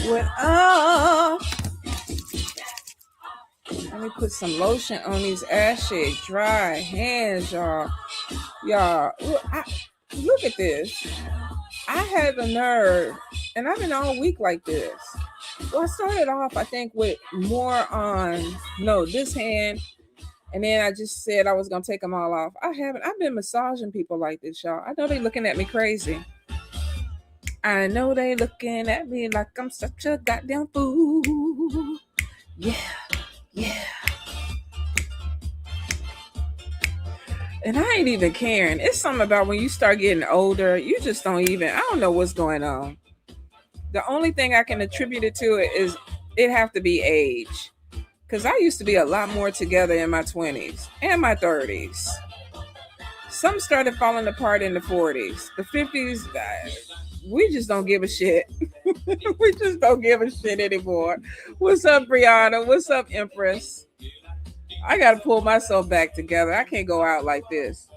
What up? Let me put some lotion on these ashy, dry hands, y'all. Y'all, look at this. I had the nerve, and I've been all week like this. Well, I started off, I think, with more on, this hand, and then I just said I was going to take them all off. I haven't. I've been massaging people like this, y'all. I know they looking at me crazy. I know they looking at me like I'm such a goddamn fool. Yeah. And I ain't even caring. It's something about when you start getting older, you just I don't know what's going on. The only thing I can attribute it to is it have to be age. Because I used to be a lot more together in my 20s and my 30s. Some started falling apart in the 40s. The 50s, we just don't give a shit. We just don't give a shit anymore. What's up, Brianna? What's up, Empress? I got to pull myself back together. I can't go out like this.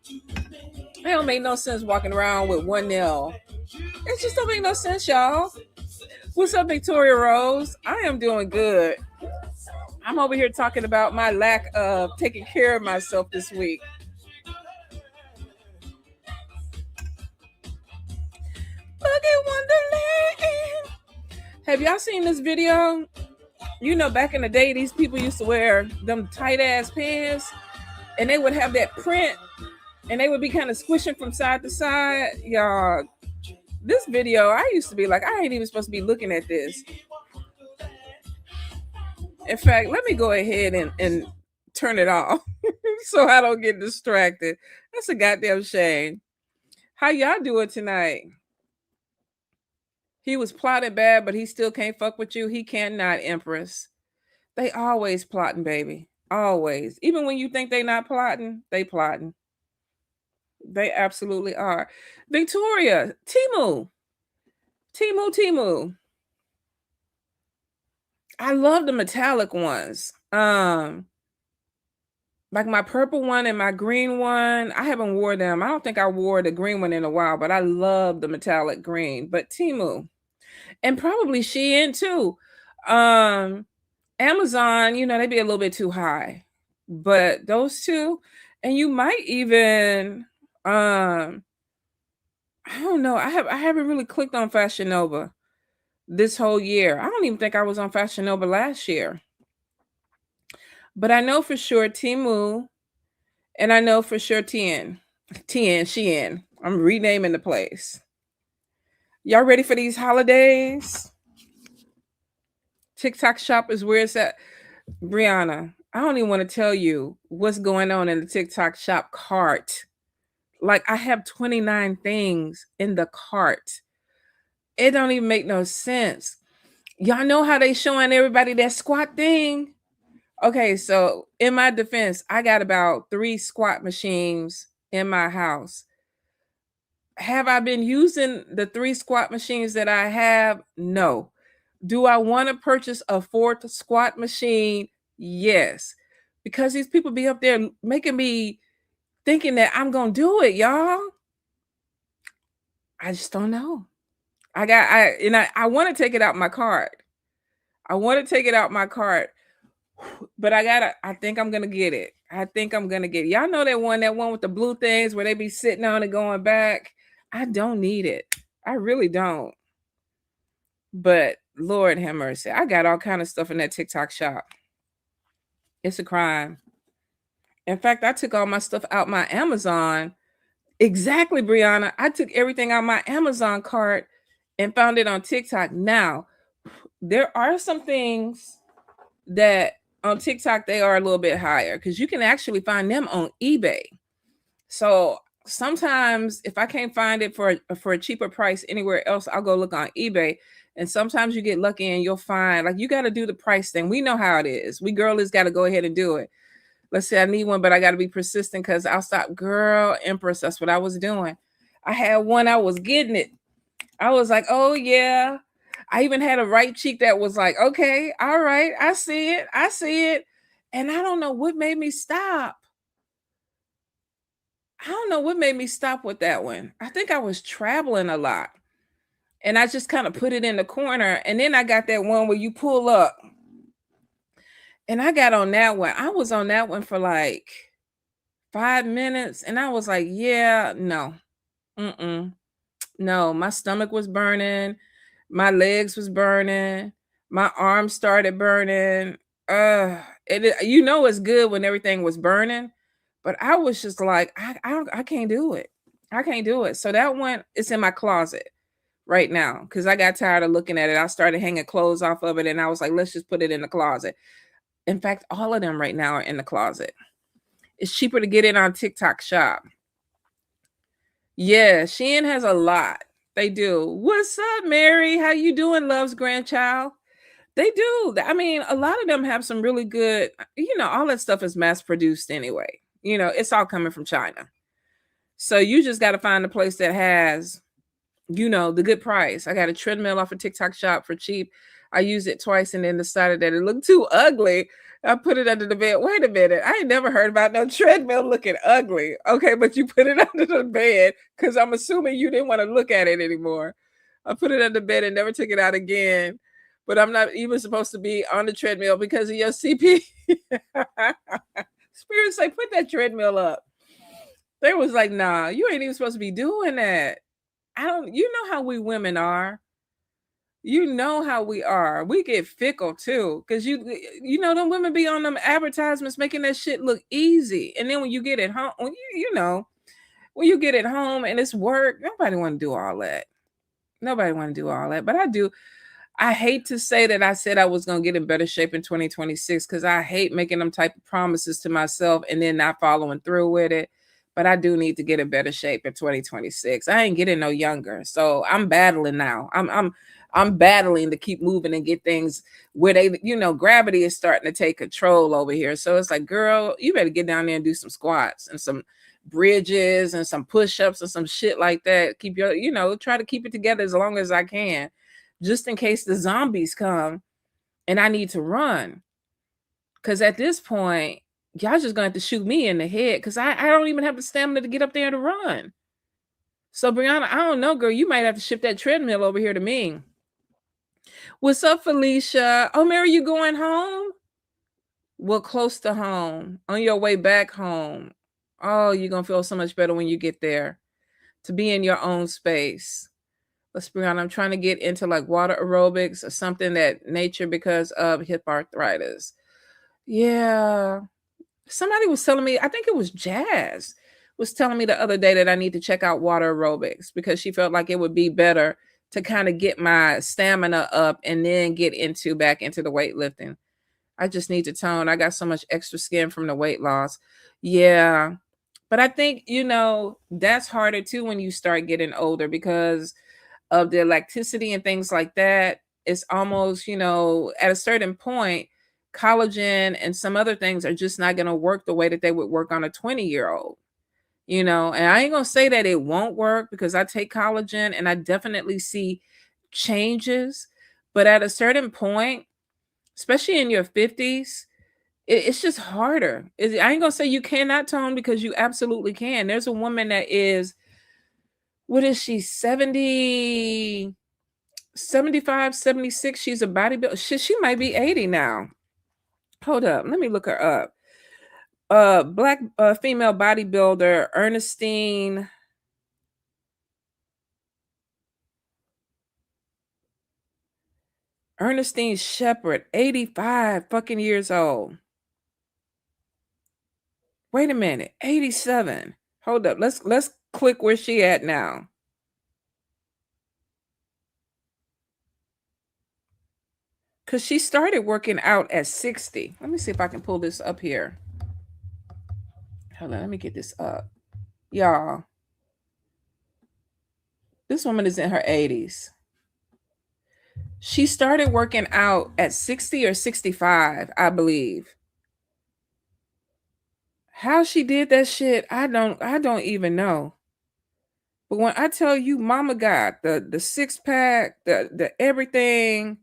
It don't make no sense walking around with one nail. It just don't make no sense, y'all. What's up, Victoria Rose? I am doing good. I'm over here talking about my lack of taking care of myself this week. Boogie Wonderland. Have y'all seen this video? You know, back in the day, these people used to wear them tight ass pants, and they would have that print, and they would be kind of squishing from side to side. Y'all, this video, I used to be like, I ain't even supposed to be looking at this. In fact, let me go ahead and turn it off so I don't get distracted. That's a goddamn shame. How y'all doing tonight? He was plotting bad, but he still can't fuck with you. He cannot, Empress. They always plotting, baby. Always. Even when you think they not plotting, they plotting. They absolutely are. Victoria, Timu. I love the metallic ones. Like my purple one and my green one. I haven't wore them. I don't think I wore the green one in a while, but I love the metallic green. But Timu. And probably Shein too. Amazon, they be a little bit too high. But those two, and you might even I don't know. I haven't really clicked on Fashion Nova this whole year. I don't even think I was on Fashion Nova last year. But I know for sure Temu, and I know for sure Shein. I'm renaming the place. Y'all ready for these holidays? TikTok shop is where it's at. Brianna, I don't even want to tell you what's going on in the TikTok shop cart. Like, I have 29 things in the cart. It don't even make no sense. Y'all know how they showing everybody that squat thing? Okay, so in my defense, I got about 3 squat machines in my house. Have I been using the 3 squat machines that I have? No. Do I want to purchase a 4th squat machine? Yes. Because these people be up there making me thinking that I'm going to do it, y'all. I just don't know. I want to take it out my cart. But I think I'm going to get it. Y'all know that one with the blue things where they be sitting on it going back. I don't need it. I really don't. But Lord have mercy. I got all kind of stuff in that TikTok shop. It's a crime. In fact, I took all my stuff out my Amazon. Exactly, Brianna. I took everything out my Amazon cart and found it on TikTok. Now, there are some things that on TikTok, they are a little bit higher because you can actually find them on eBay. So sometimes if I can't find it for a cheaper price anywhere else, I'll go look on eBay. And sometimes you get lucky and you'll find, like, you got to do the price thing. We know how it is. We girlies got to go ahead and do it. Let's say I need one, but I got to be persistent because I'll stop. Girl, Empress, that's what I was doing. I had one, I was getting it. I was like, oh, yeah. I even had a right cheek that was like, okay, all right, I see it. And I don't know what made me stop. with that one. I think I was traveling a lot. and I just kind of put it in the corner. And then I got that one where you pull up, and I got on that one. I was on that one for like 5 minutes, and I was like, yeah, no, mm-mm. No, my stomach was burning, my legs was burning, my arms started burning. You know it's good when everything was burning, but I was just like, I can't do it. I can't do it. So that one is in my closet right now because I got tired of looking at it. I started hanging clothes off of it, and I was like, let's just put it in the closet. In fact, all of them right now are in the closet. It's cheaper to get it on TikTok Shop. Yeah, Shein has a lot. They do. What's up, Mary? How you doing, Love's grandchild? They do. I mean, a lot of them have some really good, all that stuff is mass produced anyway. It's all coming from China. So you just got to find a place that has, the good price. I got a treadmill off of TikTok Shop for cheap. I used it twice and then decided that it looked too ugly. I put it under the bed. Wait a minute. I ain't never heard about no treadmill looking ugly. Okay, but you put it under the bed because I'm assuming you didn't want to look at it anymore. I put it under the bed and never took it out again. But I'm not even supposed to be on the treadmill because of your CP. Spirit say, put that treadmill up. They was like, nah, you ain't even supposed to be doing that. You know how we women are. You know how we are. We get fickle too. Cause them women be on them advertisements making that shit look easy. And then when you get it home, when you get it home and it's work, nobody want to do all that. Nobody want to do all that. But I do. I hate to say that I said I was going to get in better shape in 2026 because I hate making them type of promises to myself and then not following through with it. But I do need to get in better shape in 2026. I ain't getting no younger. So I'm battling now. I'm battling to keep moving and get things where they, gravity is starting to take control over here. So it's like, girl, you better get down there and do some squats and some bridges and some push-ups and some shit like that. Keep your, try to keep it together as long as I can, just in case the zombies come and I need to run. Because at this point, y'all just gonna have to shoot me in the head because I don't even have the stamina to get up there to run. So Brianna, I don't know, girl. You might have to ship that treadmill over here to me. What's up, Felicia? Oh, Mary, you going home? Well, close to home. On your way back home. Oh, you're gonna feel so much better when you get there. To be in your own space. Let's be honest, I'm trying to get into like water aerobics or something that nature because of hip arthritis. Yeah. Somebody was telling me, I think it was Jazz, was telling me the other day that I need to check out water aerobics because she felt like it would be better to kind of get my stamina up and then get back into the weightlifting. I just need to tone. I got so much extra skin from the weight loss. Yeah. But I think, that's harder too when you start getting older because of the electricity and things like that. It's almost, at a certain point, collagen and some other things are just not going to work the way that they would work on a 20-year-old, and I ain't going to say that it won't work because I take collagen and I definitely see changes. But at a certain point, especially in your 50s, it's just harder. I ain't going to say you cannot tone because you absolutely can. There's a woman that is, what is she, 70, 75, 76? She's a bodybuilder. She might be 80 now. Hold up. Let me look her up. Black female bodybuilder, Ernestine Shepherd, 85 fucking years old. Wait a minute, 87. Hold up. Let's click where she at now. Cause she started working out at 60. Let me see if I can pull this up here. Hold on, let me get this up. Y'all. This woman is in her 80s. She started working out at 60 or 65, I believe. How she did that shit, I don't even know. But when I tell you mama got the six pack, the everything.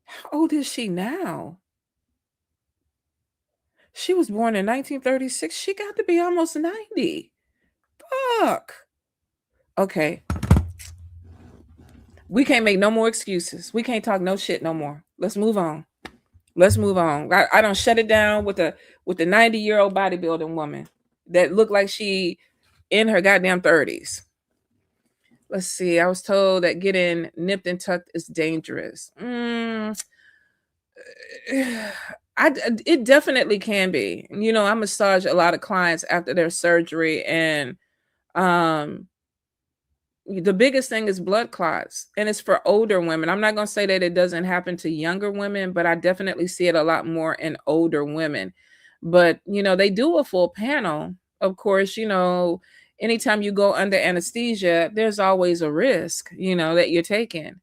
How old is she now? She was born in 1936. She got to be almost 90. fuck? Okay. We can't make no more excuses. We can't talk no shit no more. Let's move on. Let's move on. I don't shut it down with the 90-year-old bodybuilding woman that looked like she in her goddamn 30s. Let's see. I was told that getting nipped and tucked is dangerous. It definitely can be. You know, I massage a lot of clients after their surgery, and um the biggest thing is blood clots, and it's for older women. I'm not going to say that it doesn't happen to younger women, but I definitely see it a lot more in older women. But you know, they do a full panel. Of course, you know, anytime you go under anesthesia, there's always a risk, you know, that you're taking.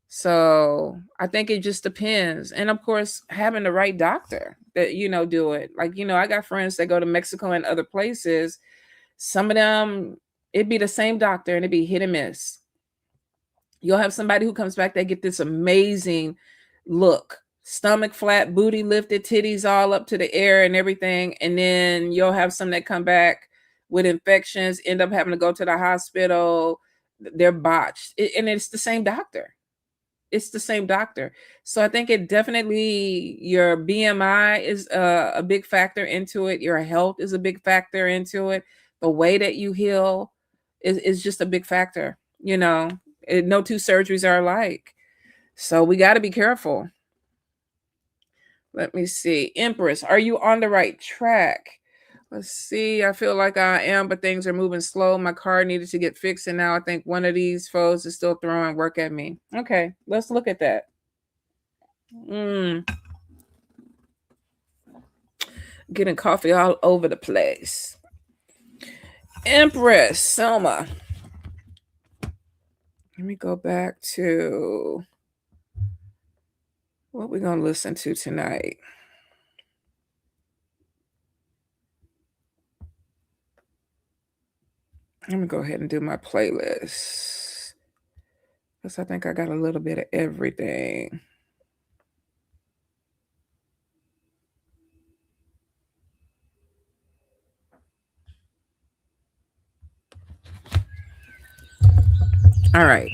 So I think it just depends. And of course, having the right doctor that, you know, do it. Like, you know, I got friends that go to Mexico and other places. Some of them, it'd be the same doctor and it'd be hit and miss. You'll have somebody who comes back, they get this amazing look, stomach flat, booty lifted, titties all up to the air and everything. And then you'll have some that come back with infections, end up having to go to the hospital. They're botched. And it's the same doctor. It's the same doctor. So I think it definitely, your BMI is a big factor into it. Your health is a big factor into it. The way that you heal is just a big factor. You know, no two surgeries are alike. So we got to be careful. Let me see. Empress, are you on the right track? Let's see. I feel like I am, but things are moving slow. My car needed to get fixed, and now I think one of these foes is still throwing work at me. Okay, let's look at that. Getting coffee all over the place. Empress, Selma. Let me go back to what we're going to listen to tonight. Let me go ahead and do my playlist, because I think I got a little bit of everything. All right.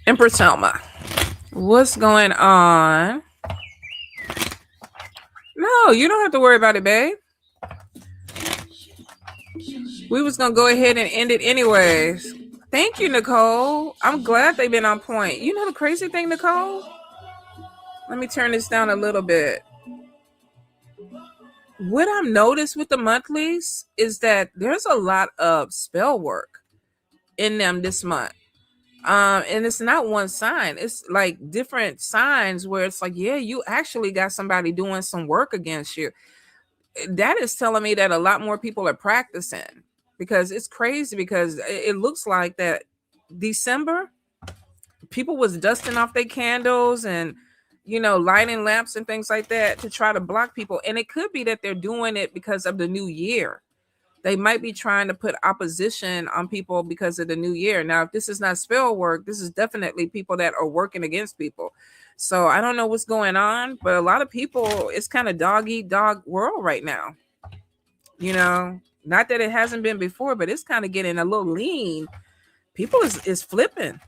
Empress Selma, what's going on? No, you don't have to worry about it, babe. We was going to go ahead and end it anyways. Thank you, Nicole. I'm glad they've been on point. You know the crazy thing, Nicole? Let me turn this down a little bit. What I've noticed with the monthlies is that there's a lot of spell work in them this month. And it's not one sign. It's like different signs where it's like, yeah, you actually got somebody doing some work against you. That is telling me that a lot more people are practicing, because it's crazy, because it looks like that December, people was dusting off their candles and, you know, lighting lamps and things like that to try to block people. And it could be that they're doing it because of the new year. They might be trying to put opposition on people because of the new year. Now, if this is not spell work, this is definitely people that are working against people. So I don't know what's going on, but a lot of people, it's kind of dog eat dog world right now. You know, not that it hasn't been before, but it's kind of getting a little lean. People is flipping.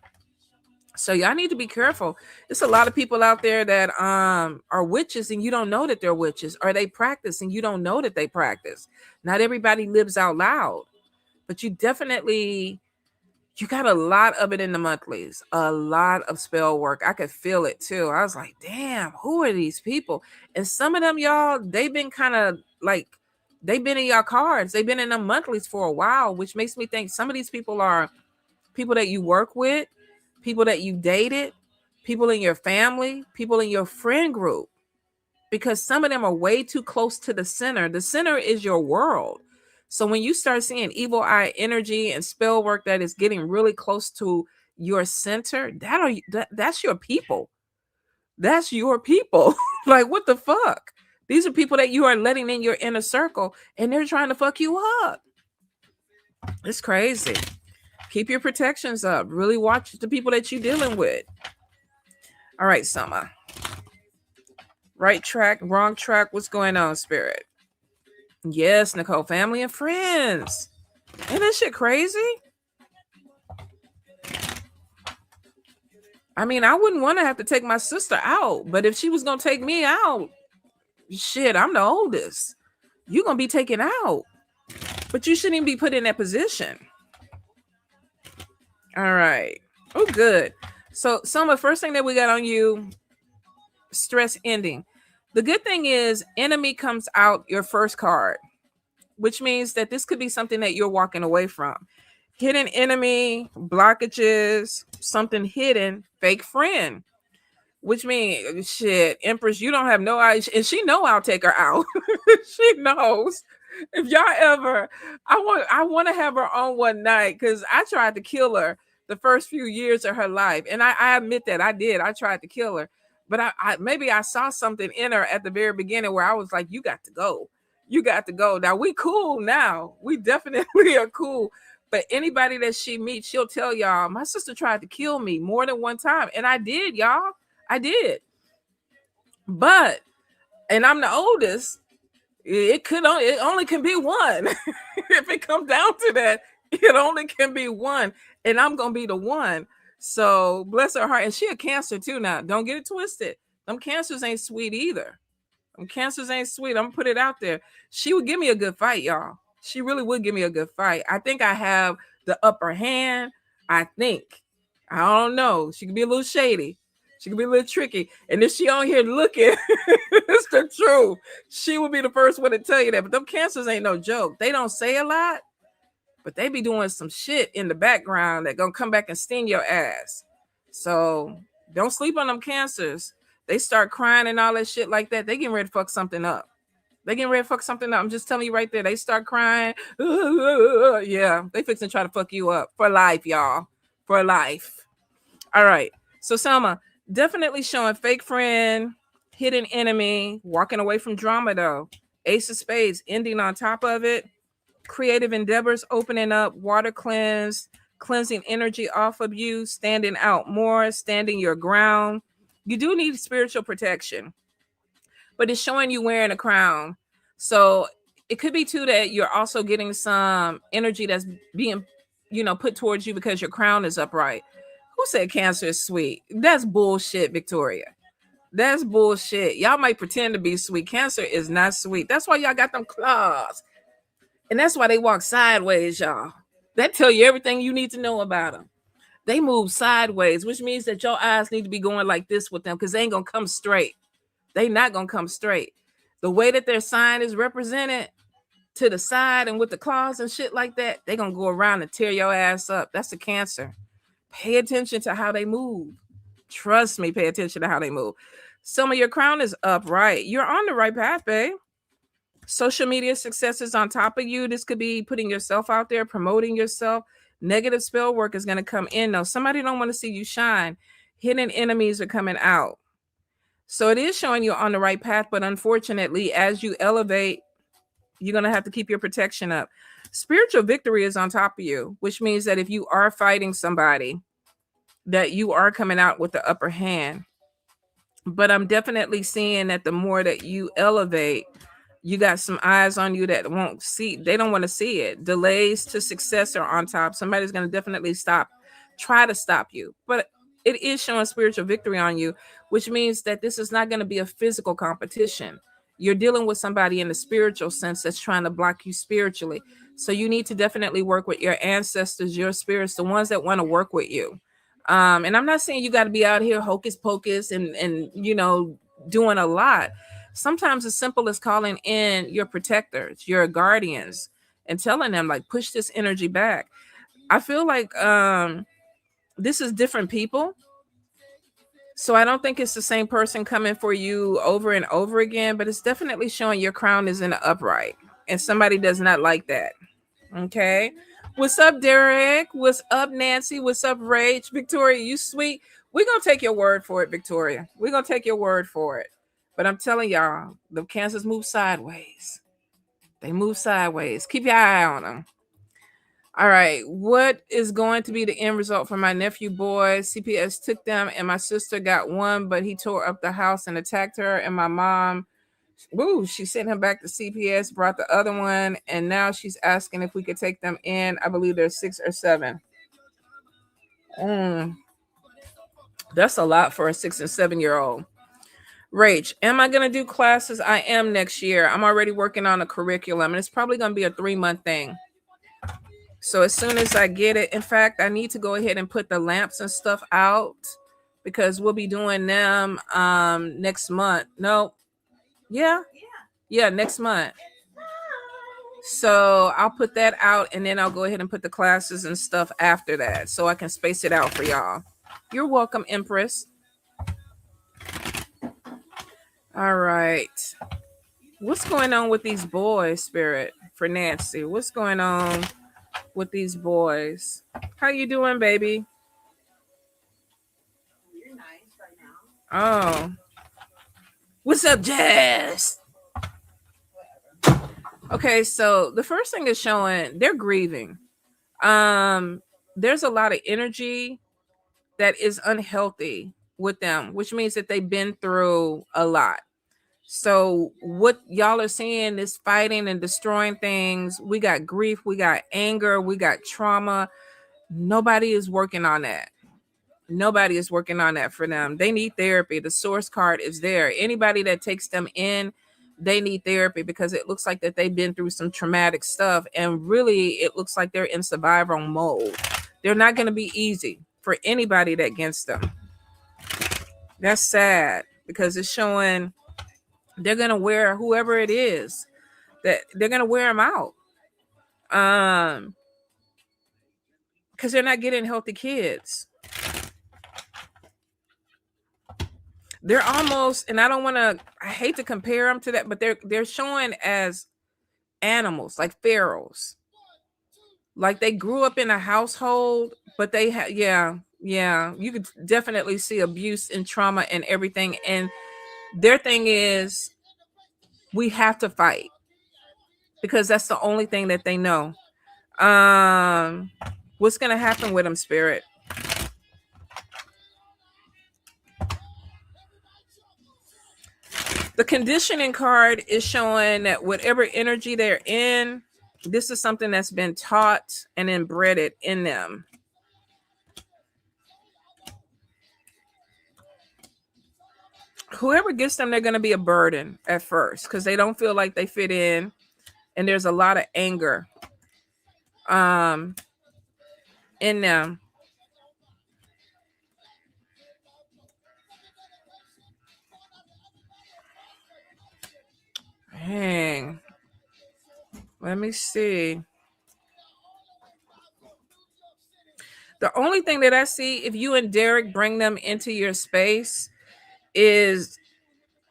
So y'all need to be careful. There's a lot of people out there that are witches and you don't know that they're witches. Or they practice and you don't know that they practice. Not everybody lives out loud, but you got a lot of it in the monthlies. A lot of spell work. I could feel it too. I was like, damn, who are these people? And some of them, y'all, they've been kind of like, they've been in your cards. They've been in the monthlies for a while, which makes me think some of these people are people that you work with, people that you dated, people in your family, people in your friend group, because some of them are way too close to the center. The center is your world. So when you start seeing evil eye energy and spell work that is getting really close to your center, that's your people. That's your people. Like, what the fuck? These are people that you are letting in your inner circle and they're trying to fuck you up. It's crazy. Keep your protections up. Really watch the people that you're dealing with. All right, Summer. Right track, wrong track. What's going on, Spirit? Yes, Nicole. Family and friends. Ain't that shit crazy? I mean, I wouldn't want to have to take my sister out, but if she was gonna take me out, shit, I'm the oldest. You're gonna be taken out. But you shouldn't even be put in that position. All right. Oh, good. So, Selma, first thing that we got on you, stress ending. The good thing is, enemy comes out your first card, which means that this could be something that you're walking away from. Hidden enemy, blockages, something hidden, fake friend. Which means shit, Empress, you don't have no idea. And she know I'll take her out. She knows. If y'all ever, I want to have her on one night because I tried to kill her the first few years of her life. And I admit that I did. I tried to kill her. But I maybe I saw something in her at the very beginning where I was like, you got to go. You got to go. Now we cool now. We definitely are cool. But anybody that she meets, she'll tell y'all, my sister tried to kill me more than one time. And I did, y'all. I did. But and I'm the oldest. It only can be one. If it comes down to that, it only can be one. And I'm gonna be the one. So bless her heart. And she a cancer too now. Don't get it twisted. Them cancers ain't sweet either. Them cancers ain't sweet. I'm gonna put it out there. She would give me a good fight, y'all. She really would give me a good fight. I think I have the upper hand. I think. I don't know. She could be a little shady. She could be a little tricky. And if she on here looking, it's the truth. She would be the first one to tell you that. But them cancers ain't no joke. They don't say a lot, but they be doing some shit in the background that gonna come back and sting your ass. So don't sleep on them cancers. They start crying and all that shit like that. They getting ready to fuck something up. They getting ready to fuck something up. I'm just telling you right there. They start crying. Yeah, they fixing to try to fuck you up for life, y'all. For life. All right. So Selma, definitely showing fake friend, hidden enemy, walking away from drama though. Ace of Spades, ending on top of it. Creative endeavors opening up, water cleanse, cleansing energy off of you, standing out more, standing your ground. You do need spiritual protection, but it's showing you wearing a crown. So it could be too that you're also getting some energy that's being, put towards you because your crown is upright. Who said cancer is sweet? That's bullshit, Victoria. That's bullshit. Y'all might pretend to be sweet. Cancer is not sweet. That's why y'all got them claws. And that's why they walk sideways, y'all. That tell you everything you need to know about them. They move sideways, which means that your eyes need to be going like this with them because they ain't going to come straight. They not going to come straight. The way that their sign is represented to the side and with the claws and shit like that, they going to go around and tear your ass up. That's the Cancer. Pay attention to how they move. Trust me, pay attention to how they move. Some of your crown is upright. You're on the right path, babe. Social media success is on top of you. This could be putting yourself out there, promoting yourself. Negative spell work is going to come in. Though somebody don't want to see you shine. Hidden enemies are coming out. So it is showing you on the right path, but unfortunately, as you elevate, you're going to have to keep your protection up. Spiritual victory is on top of you, which means that if you are fighting somebody, that you are coming out with the upper hand. But I'm definitely seeing that the more that you elevate, you got some eyes on you that won't see. They don't want to see it. Delays to success are on top. Somebody's going to definitely try to stop you. But it is showing spiritual victory on you, which means that this is not going to be a physical competition. You're dealing with somebody in the spiritual sense that's trying to block you spiritually. So you need to definitely work with your ancestors, your spirits, the ones that want to work with you. And I'm not saying you got to be out here hocus pocus and doing a lot. Sometimes as simple as calling in your protectors, your guardians, and telling them like push this energy back. I feel like this is different people. So I don't think it's the same person coming for you over and over again, but it's definitely showing your crown is in the upright. And somebody does not like that. Okay. What's up, Derek? What's up, Nancy? What's up, Rach? Victoria, you sweet. We're going to take your word for it, Victoria. We're going to take your word for it. But I'm telling y'all, the cancers move sideways. They move sideways. Keep your eye on them. All right. What is going to be the end result for my nephew boy? CPS took them and my sister got one, but he tore up the house and attacked her and my mom. Woo, she sent him back to CPS, brought the other one, and now she's asking if we could take them in. I believe there's 6 or 7. That's a lot for a 6 and 7-year-old. Rach, am I going to do classes? I am next year. I'm already working on a curriculum, and it's probably going to be a 3-month thing. So as soon as I get it, in fact, I need to go ahead and put the lamps and stuff out because we'll be doing them next month. No, yeah, next month. So I'll put that out, and then I'll go ahead and put the classes and stuff after that so I can space it out for y'all. You're welcome, Empress. All right. What's going on with these boys, Spirit, for Nancy? What's going on with these boys? How you doing, baby? You're nice right Oh. now. What's up, Jazz? Okay, so the first thing is showing they're grieving. There's a lot of energy that is unhealthy with them, which means that they've been through a lot. So what y'all are seeing is fighting and destroying things. We got grief, we got anger, we got trauma. Nobody is working on that. Nobody is working on that for them. They need therapy. The source card is there. Anybody that takes them in, they need therapy because it looks like that they've been through some traumatic stuff, and really it looks like they're in survival mode. They're not going to be easy for anybody that gets them. That's sad because it's showing they're going to wear whoever it is, that they're going to wear them out. Because they're not getting healthy kids. They're almost, and I hate to compare them to that, but they're showing as animals, like pharaohs. Like they grew up in a household, but they have, yeah, you could definitely see abuse and trauma and everything. And their thing is, we have to fight because that's the only thing that they know. What's gonna happen with them, Spirit? The conditioning card is showing that whatever energy they're in, this is something that's been taught and embedded in them. Whoever gets them, they're going to be a burden at first because they don't feel like they fit in. And there's a lot of anger in them. Hang. Let me see. The only thing that I see, if you and Derek bring them into your space, is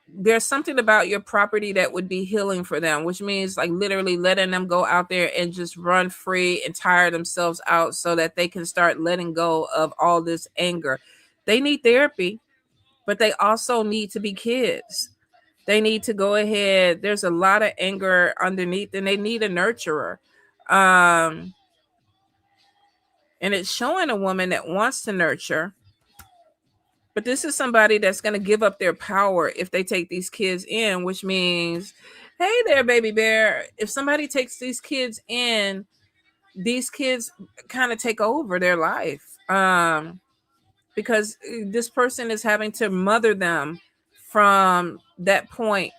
there's something about your property that would be healing for them, which means like literally letting them go out there and just run free and tire themselves out so that they can start letting go of all this anger. They need therapy, but they also need to be kids. They need to go ahead. There's a lot of anger underneath, and they need a nurturer. And it's showing a woman that wants to nurture. But this is somebody that's going to give up their power if they take these kids in, which means, hey there, baby bear. If somebody takes these kids in, these kids kind of take over their life because this person is having to mother them from that point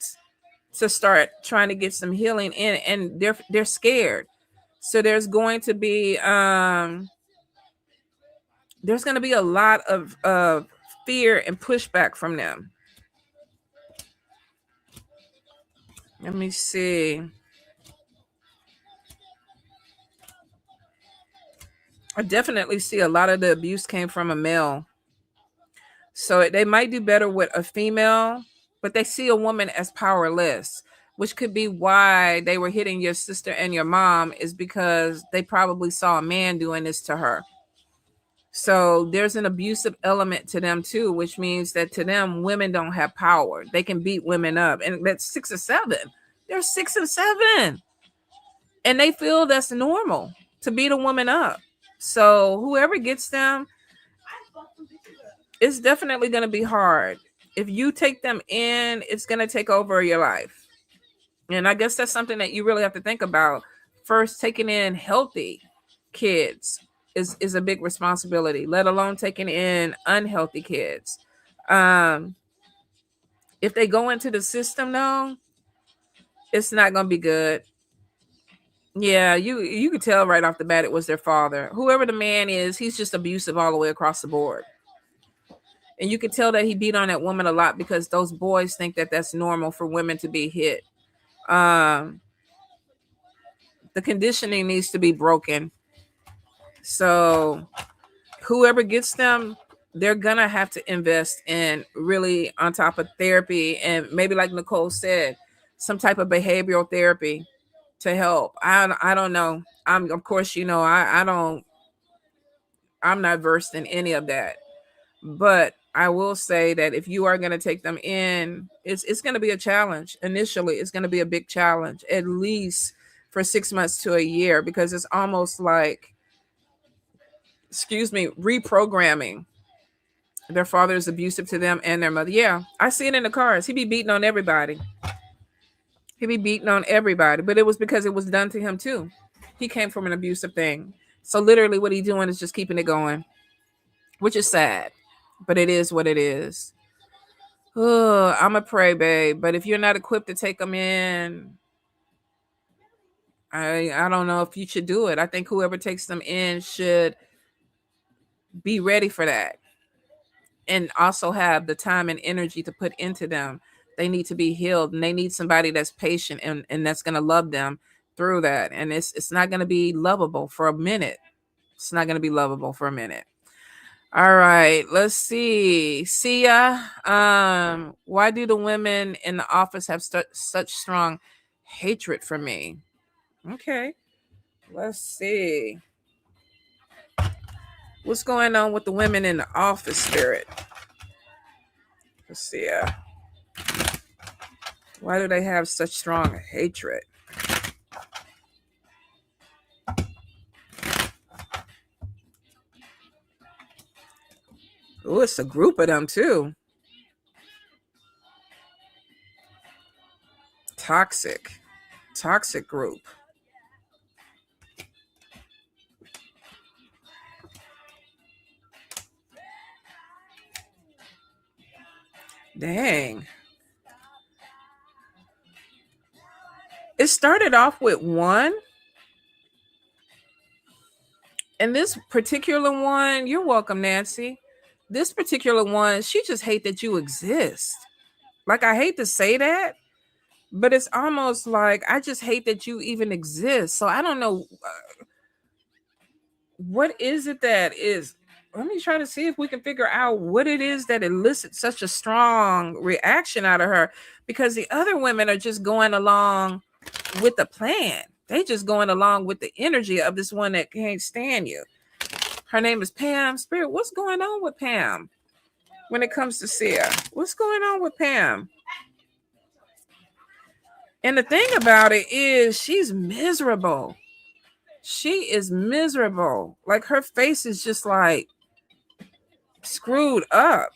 to start trying to get some healing in, and they're scared. So there's going to be a lot of fear and pushback from them. Let me see. I definitely see a lot of the abuse came from a male. So they might do better with a female, but they see a woman as powerless, which could be why they were hitting your sister and your mom, is because they probably saw a man doing this to her. So there's an abusive element to them too, which means that to them, women don't have power. They can beat women up. And that's 6 or 7. They're 6 and 7. And they feel that's normal to beat a woman up. So whoever gets them, it's definitely going to be hard. If you take them in, it's going to take over your life. And I guess that's something that you really have to think about. First, taking in healthy kids is a big responsibility, let alone taking in unhealthy kids. Um, if they go into the system though, it's not gonna be good. Yeah, you could tell right off the bat it was their father. Whoever the man is, he's just abusive all the way across the board. And you could tell that he beat on that woman a lot because those boys think that that's normal for women to be hit. Um, the conditioning needs to be broken. So whoever gets them, they're gonna have to invest in really on top of therapy and maybe like Nicole said, some type of behavioral therapy to help. I don't know. I'm of course I don't I'm not versed in any of that. But I will say that if you are going to take them in, it's going to be a challenge. Initially, it's going to be a big challenge, at least for 6 months to a year, because it's almost like, excuse me, reprogramming. Their father is abusive to them and their mother. Yeah, I see it in the cars. He be beating on everybody. He be beating on everybody, but it was because it was done to him too. He came from an abusive thing. So literally what he's doing is just keeping it going, which is sad, but it is what it is. I'm a pray, babe. But if you're not equipped to take them in, I don't know if you should do it. I think whoever takes them in should be ready for that and also have the time and energy to put into them. They need to be healed and they need somebody that's patient and that's gonna love them through that. And it's not gonna be lovable for a minute. It's not gonna be lovable for a minute. All right, let's see. Sia, why do the women in the office have such strong hatred for me? Okay, let's see. What's going on with the women in the office, Spirit? Let's see. Why do they have such strong hatred? Oh, it's a group of them too. Toxic. Toxic group. Dang. It started off with one. And this particular one, you're welcome, Nancy. This particular one, she just hate that you exist. Like, I hate to say that, but it's almost like I just hate that you even exist. So I don't know what is it that is. Let me try to see if we can figure out what it is that elicits such a strong reaction out of her, because the other women are just going along with the plan. They just going along with the energy of this one that can't stand you. Her name is Pam. Spirit, what's going on with Pam when it comes to Sia? What's going on with Pam? And the thing about it is she's miserable. She is miserable. Like, her face is just like screwed up.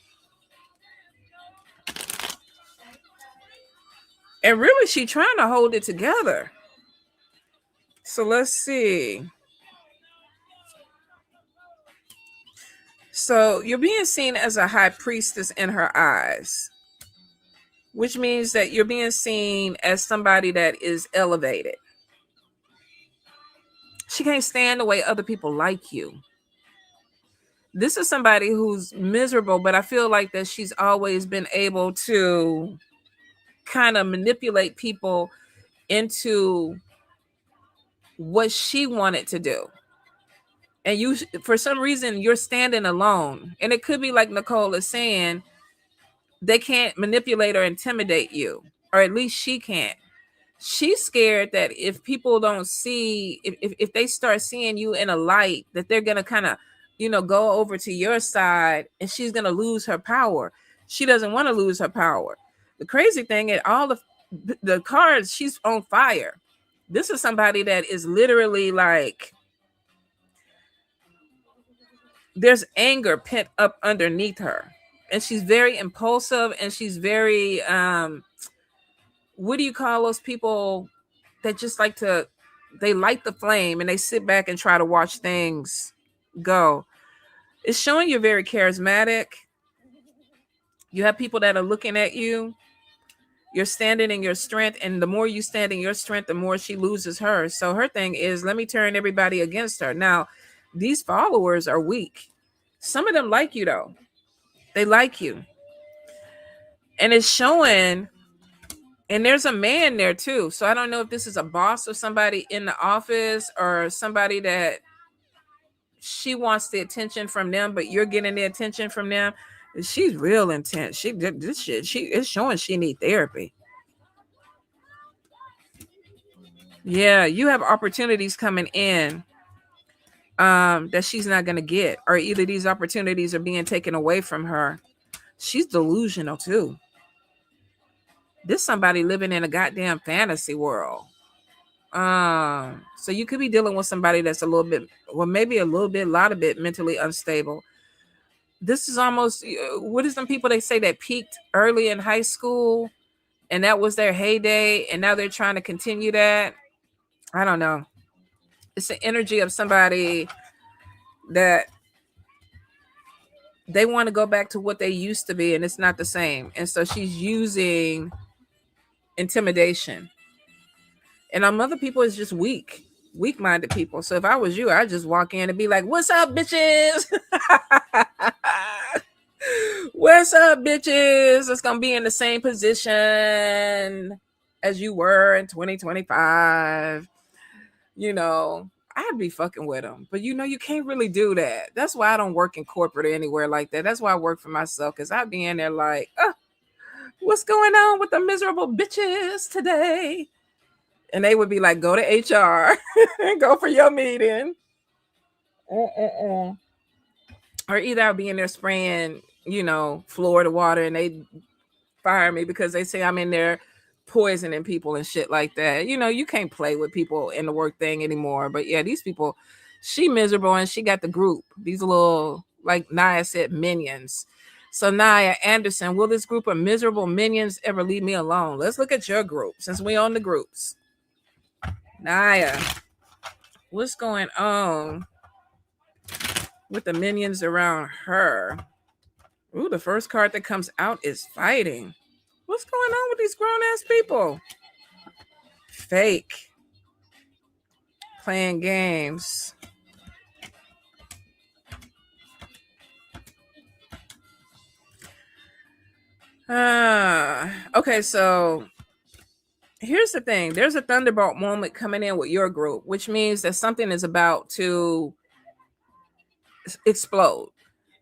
And really, she trying to hold it together. So let's see. So you're being seen as a high priestess in her eyes, which means that you're being seen as somebody that is elevated. She can't stand the way other people like you. This is somebody who's miserable, but I feel like that she's always been able to kind of manipulate people into what she wanted to do. And you, for some reason, you're standing alone. And it could be like Nicole is saying, they can't manipulate or intimidate you, or at least she can't. She's scared that if people don't see, if they start seeing you in a light, that they're gonna kind of, go over to your side, and she's gonna lose her power. She doesn't want to lose her power. The crazy thing is, all the cards, she's on fire. This is somebody that is literally like, there's anger pent up underneath her. and she's very impulsive, and she's very what do you call those people that just like to, they light the flame and they sit back and try to watch things go. It's showing you're very charismatic. You have people that are looking at you. You're standing in your strength, and the more you stand in your strength, the more she loses hers. So her thing is, let me turn everybody against her. Now, these followers are weak. Some of them like you though. They like you. And it's showing, and there's a man there too. So I don't know if this is a boss or somebody in the office or somebody that she wants the attention from them, but you're getting the attention from them. She's real intense. She did this shit. She is showing she need therapy. Yeah, you have opportunities coming in that she's not gonna get, or either these opportunities are being taken away from her. She's delusional too. This somebody living in a goddamn fantasy world. So you could be dealing with somebody that's a little bit, well, maybe a little bit, a lot of bit mentally unstable. This is almost, what is some people they say that peaked early in high school and that was their heyday, and now they're trying to continue that. I don't know. It's the energy of somebody that they want to go back to what they used to be, and it's not the same. And so she's using intimidation. And our other people is just weak-minded people. So if I was you, I'd just walk in and be like, "What's up, bitches? What's up, bitches? It's gonna be in the same position as you were in 2025." You know, I'd be fucking with them. But you can't really do that. That's why I don't work in corporate or anywhere like that. That's why I work for myself, because I'd be in there like, what's going on with the miserable bitches today? And they would be like, go to HR and go for your meeting. Uh-uh-uh. Or either I'll be in there spraying, Florida water, and they fire me because they say I'm in there poisoning people and shit like that. You can't play with people in the work thing anymore. But yeah, these people, she miserable, and she got the group. These little, like Naya said, minions. So Naya Anderson, will this group of miserable minions ever leave me alone? Let's look at your group since we own the groups. Naya, what's going on with the minions around her? Ooh, the first card that comes out is fighting. What's going on with these grown ass people? Fake. Playing games. Okay, so here's the thing. There's a thunderbolt moment coming in with your group, which means that something is about to explode.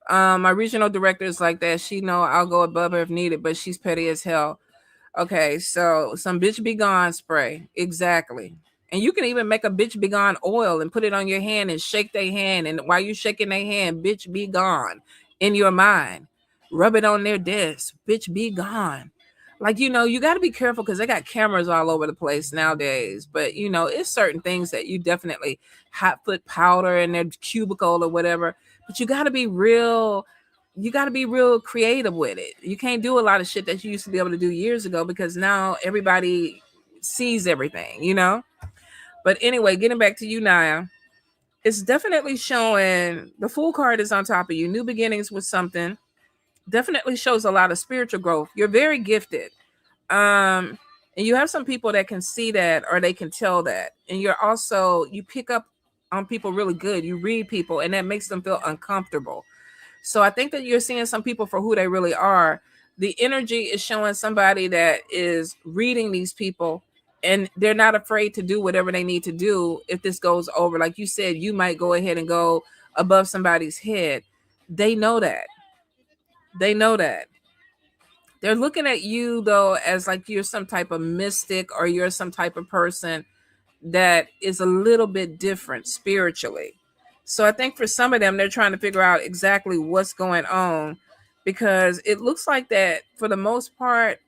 My regional director is like that. She know I'll go above her if needed, but she's petty as hell. Okay, so some bitch be gone spray. Exactly. And you can even make a bitch be gone oil and put it on your hand and shake their hand. And while you shaking their hand, bitch be gone in your mind. Rub it on their desk. Bitch be gone. Like, you got to be careful because they got cameras all over the place nowadays. But, it's certain things that you definitely hot foot powder in their cubicle or whatever. But you got to be real. You got to be real creative with it. You can't do a lot of shit that you used to be able to do years ago because now everybody sees everything, But anyway, getting back to you, Naya, it's definitely showing the Fool card is on top of you. New beginnings with something. Definitely shows a lot of spiritual growth. You're very gifted. And you have some people that can see that or they can tell that. And you pick up on people really good. You read people and that makes them feel uncomfortable. So I think that you're seeing some people for who they really are. The energy is showing somebody that is reading these people and they're not afraid to do whatever they need to do. If this goes over, like you said, you might go ahead and go above somebody's head. They know that. They know that. They're looking at you though as like you're some type of mystic or you're some type of person that is a little bit different spiritually. So I think for some of them, they're trying to figure out exactly what's going on because it looks like that for the most part,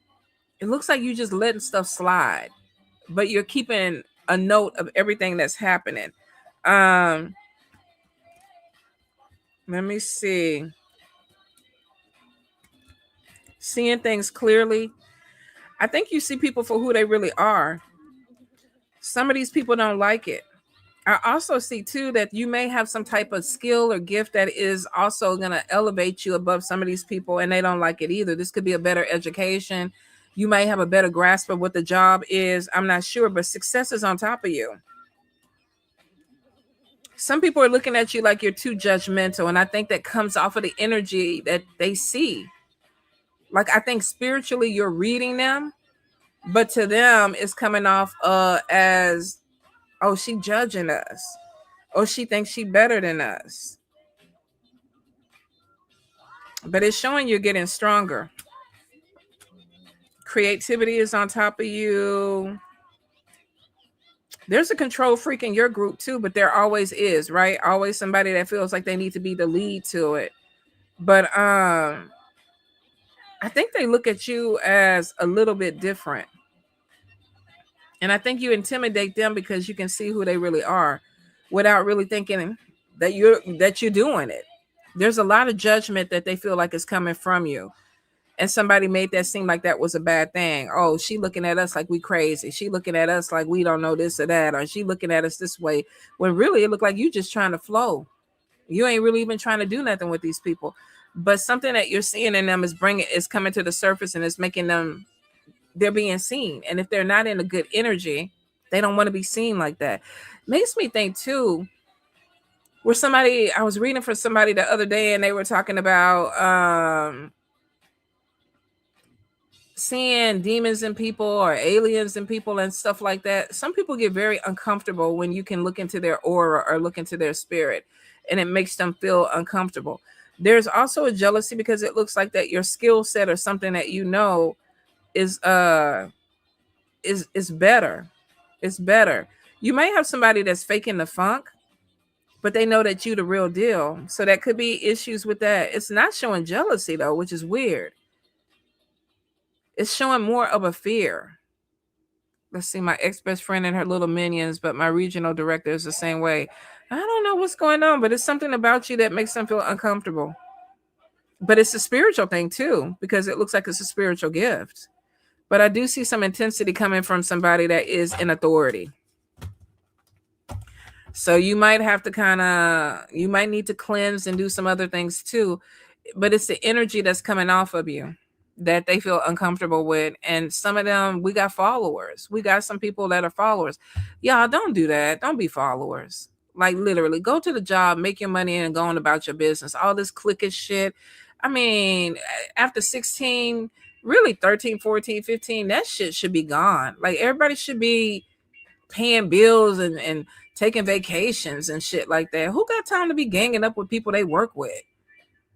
it looks like you just letting stuff slide, but you're keeping a note of everything that's happening. Um, Let me see. seeing things clearly. I think you see people for who they really are. Some of these people don't like it. I also see too that you may have some type of skill or gift that is also going to elevate you above some of these people, and they don't like it either. This could be a better education. You may have a better grasp of what the job is. I'm not sure, but success is on top of you. Some people are looking at you like you're too judgmental, and I think that comes off of the energy that they see. Like, I think spiritually you're reading them, but to them it's coming off as, oh, she judging us. Oh, she thinks she better than us. But it's showing you're getting stronger. Creativity is on top of you. There's a control freak in your group too, but there always is, right? Always somebody that feels like they need to be the lead to it. But I think they look at you as a little bit different. And I think you intimidate them because you can see who they really are without really thinking that you're doing it. There's a lot of judgment that they feel like is coming from you. And somebody made that seem like that was a bad thing. Oh, she looking at us like we crazy. She looking at us like we don't know this or that, or she looking at us this way. When really it looked like you just trying to flow. You ain't really even trying to do nothing with these people. But something that you're seeing in them is coming to the surface, and it's making them, they're being seen. And if they're not in a good energy, they don't want to be seen like that. Makes me think too, where somebody, I was reading for somebody the other day, and they were talking about seeing demons in people or aliens in people and stuff like that. Some people get very uncomfortable when you can look into their aura or look into their spirit, and it makes them feel uncomfortable. There's also a jealousy because it looks like that your skill set or something that you know is is better. It's better. You may have somebody that's faking the funk, but they know that you the real deal. So that could be issues with that. It's not showing jealousy though, which is weird. It's showing more of a fear. Let's see, my ex-best friend and her little minions, but my regional director is the same way. I don't know what's going on, but it's something about you that makes them feel uncomfortable. But it's a spiritual thing too, because it looks like it's a spiritual gift. But I do see some intensity coming from somebody that is in authority. So you might have to you might need to cleanse and do some other things too. But it's the energy that's coming off of you that they feel uncomfortable with. And some of them, we got followers. We got some people that are followers. Y'all, don't do that. Don't be followers. Like, literally, go to the job, make your money, and go on about your business. All this cliquish shit. I mean, after 16, really 13, 14, 15, that shit should be gone. Like, everybody should be paying bills and taking vacations and shit like that. Who got time to be ganging up with people they work with?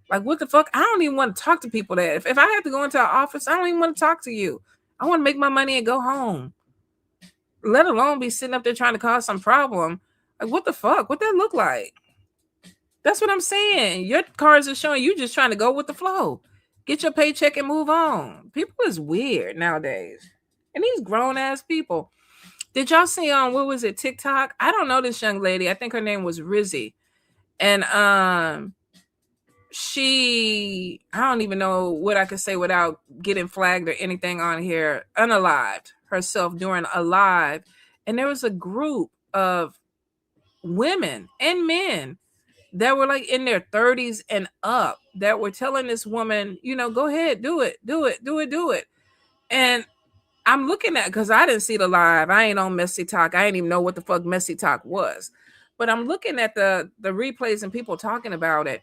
Like, what the fuck? I don't even want to talk to people that if I have to go into an office, I don't even want to talk to you. I want to make my money and go home. Let alone be sitting up there trying to cause some problem. Like, what the fuck? What that look like? That's what I'm saying. Your cards are showing you just trying to go with the flow. Get your paycheck and move on. People is weird nowadays. And these grown ass people. Did y'all see on what was it, TikTok? I don't know this young lady. I think her name was Rizzy. And I don't even know what I could say without getting flagged or anything on here, unalived herself during a live. And there was a group of women and men that were like in their 30s and up that were telling this woman, go ahead, do it, do it, do it, do it. And I'm looking at, because I didn't see the live. I ain't on Messy Talk. I didn't even know what the fuck Messy Talk was. But I'm looking at the replays and people talking about it.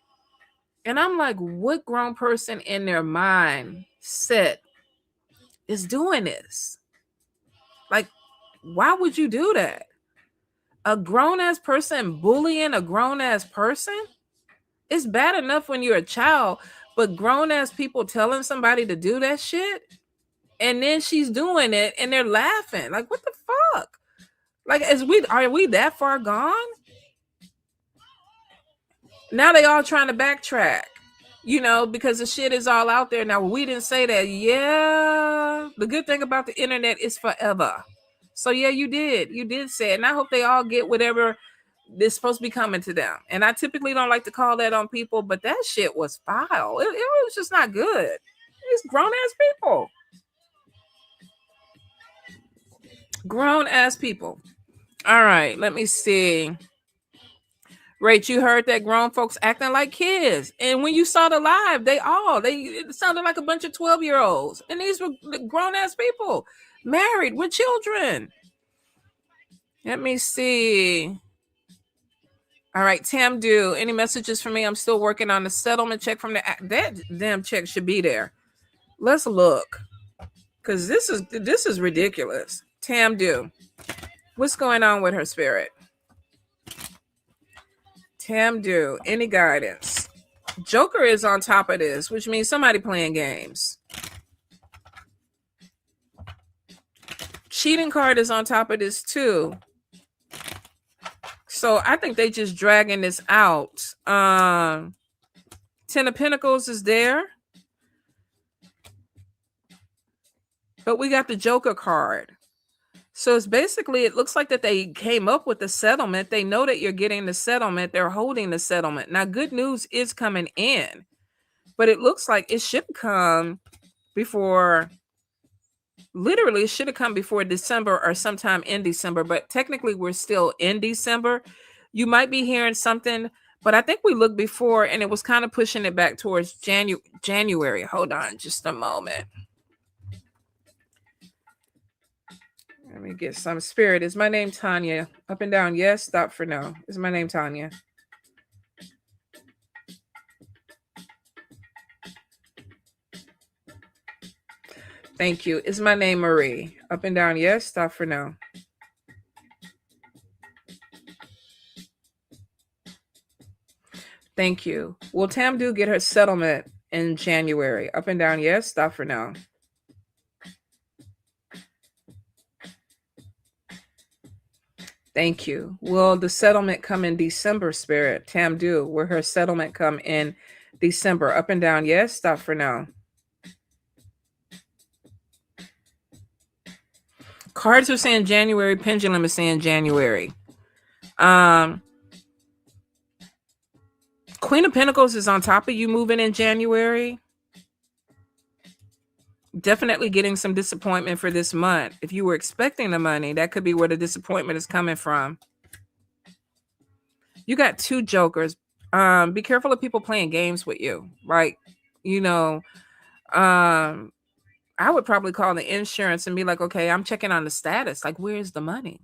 And I'm like, what grown person in their mind set is doing this? Like, why would you do that? A grown-ass person bullying a grown-ass person? It's bad enough when you're a child, but grown-ass people telling somebody to do that shit? And then she's doing it and they're laughing. Like, what the fuck? Like, are we that far gone? Now they all trying to backtrack, because the shit is all out there now. We didn't say that. Yeah. The good thing about the internet is forever. So yeah, you did say it. And I hope they all get whatever is supposed to be coming to them. And I typically don't like to call that on people, but that shit was foul. It was just not good. These grown-ass people. Grown-ass people. All right, let me see. Rach, you heard that grown folks acting like kids. And when you saw the live, it sounded like a bunch of 12-year-olds. And these were grown-ass people, married with children. Let me see. All right, Tam Do, any messages for me? I'm still working on the settlement check from that damn check should be there. Let's look. Because this is ridiculous. Tam Do, what's going on with her spirit? Tam Do, any guidance? Joker is on top of this, which means somebody playing games. Cheating card is on top of this too. So I think they just dragging this out. 10 of Pentacles is there. But we got the Joker card. So it's basically, it looks like that they came up with the settlement. They know that you're getting the settlement. They're holding the settlement. Now, good news is coming in. But it looks like it should come before, literally, it should have come before December or sometime in December. But technically, we're still in December. You might be hearing something, but I think we looked before and it was kind of pushing it back towards January. Hold on just a moment. Let me get some spirit. Is my name Tanya? Up and down. Yes. Stop for no. Is my name Tanya? Thank you. Is my name Marie? Up and down. Yes. Stop for no. Thank you. Will Tam Do get her settlement in January? Up and down. Yes. Stop for no. Thank you. Will the settlement come in December, Spirit? Tam Do, will her settlement come in December? Up and down, yes. Stop for now. Cards are saying January. Pendulum is saying January. Queen of Pentacles is on top of you moving in January. Definitely getting some disappointment for this month. If you were expecting the money, that could be where the disappointment is coming from. You got two jokers. Be careful of people playing games with you. Like, I would probably call the insurance and be like, okay, I'm checking on the status. Like, where's the money?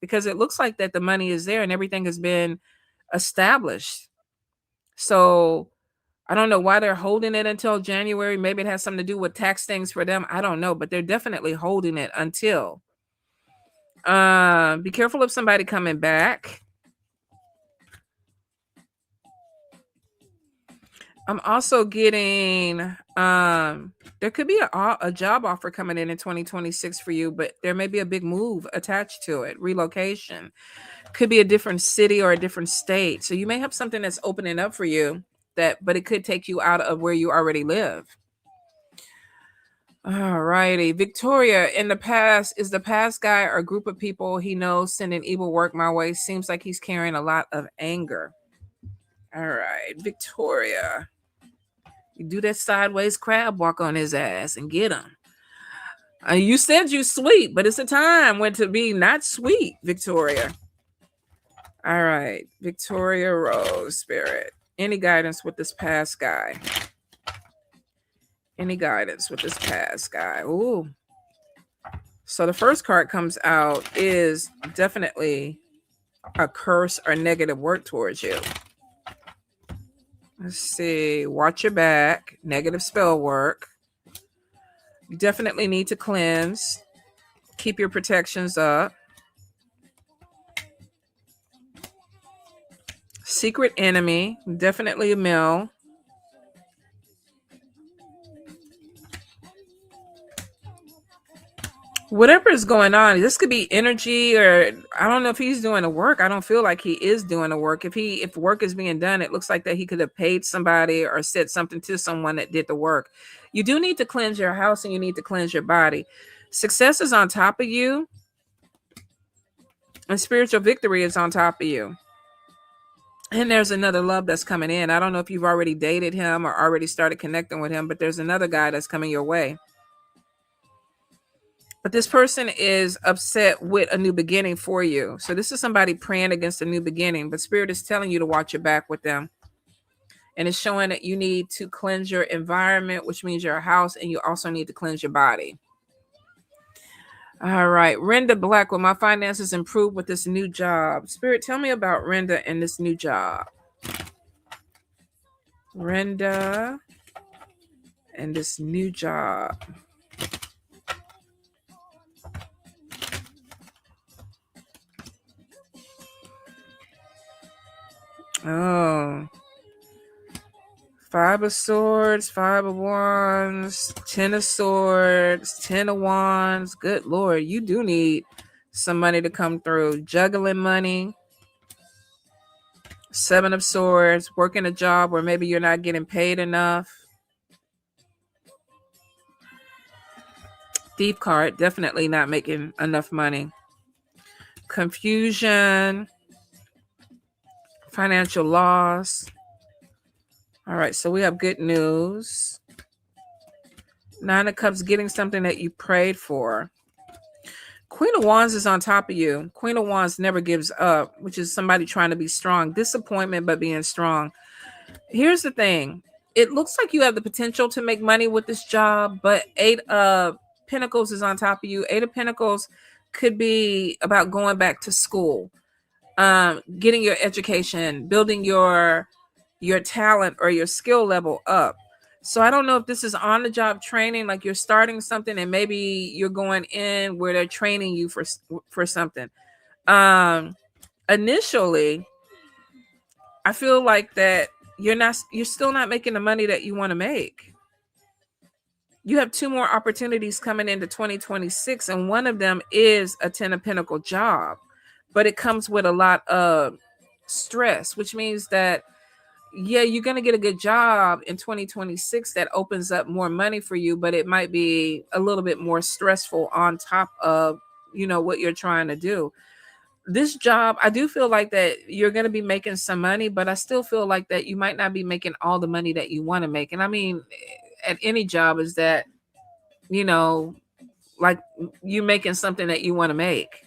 Because it looks like that the money is there and everything has been established. So I don't know why they're holding it until January. Maybe it has something to do with tax things for them. I don't know, but they're definitely holding it until. Be careful of somebody coming back. I'm also getting, there could be a job offer coming in 2026 for you, but there may be a big move attached to it. Relocation. Could be a different city or a different state. So you may have something that's opening up for you. But it could take you out of where you already live. All righty. Victoria, in the past, is the past guy or group of people he knows sending evil work my way? Seems like he's carrying a lot of anger. All right, Victoria. You do that sideways crab walk on his ass and get him. You said you sweet, but it's a time when to be not sweet, Victoria. All right, Victoria Rose, Spirit. Any guidance with this past guy? Any guidance with this past guy? Ooh. So the first card comes out is definitely a curse or negative word towards you. Let's see. Watch your back. Negative spell work. You definitely need to cleanse. Keep your protections up. Secret enemy. Definitely a male. Whatever is going on, this could be energy, or I don't know if he's doing the work. I don't feel like he is doing the work. If work is being done, it looks like that he could have paid somebody or said something to someone that did the work. You do need to cleanse your house and you need to cleanse your body. Success is on top of you. And spiritual victory is on top of you. And there's another love that's coming in. I don't know if you've already dated him or already started connecting with him, but there's another guy that's coming your way. But this person is upset with a new beginning for you. So this is somebody praying against a new beginning, but Spirit is telling you to watch your back with them. And it's showing that you need to cleanse your environment, which means your house, and you also need to cleanse your body. All right. Renda Black, will my finances improve with this new job? Spirit, tell me about Renda and this new job. Renda and this new job. Oh. 5 of Swords, 5 of Wands, 10 of Swords, 10 of Wands. Good Lord, you do need some money to come through. Juggling money. 7 of Swords, working a job where maybe you're not getting paid enough. Thief card, definitely not making enough money. Confusion. Financial loss. All right, so we have good news. 9 of Cups, getting something that you prayed for. Queen of Wands is on top of you. Queen of Wands never gives up, which is somebody trying to be strong. Disappointment, but being strong. Here's the thing. It looks like you have the potential to make money with this job, but 8 of Pentacles is on top of you. 8 of Pentacles could be about going back to school, getting your education, building your talent or your skill level up. So I don't know if this is on the job training, like you're starting something and maybe you're going in where they're training you for something. Initially, I feel like that you're still not making the money that you want to make. You have 2 more opportunities coming into 2026, and one of them is a 10 of Pentacle job, but it comes with a lot of stress, which means that yeah, you're going to get a good job in 2026 that opens up more money for you, but it might be a little bit more stressful on top of, what you're trying to do. This job, I do feel like that you're going to be making some money, but I still feel like that you might not be making all the money that you want to make. And I mean, at any job is that, like you making something that you want to make.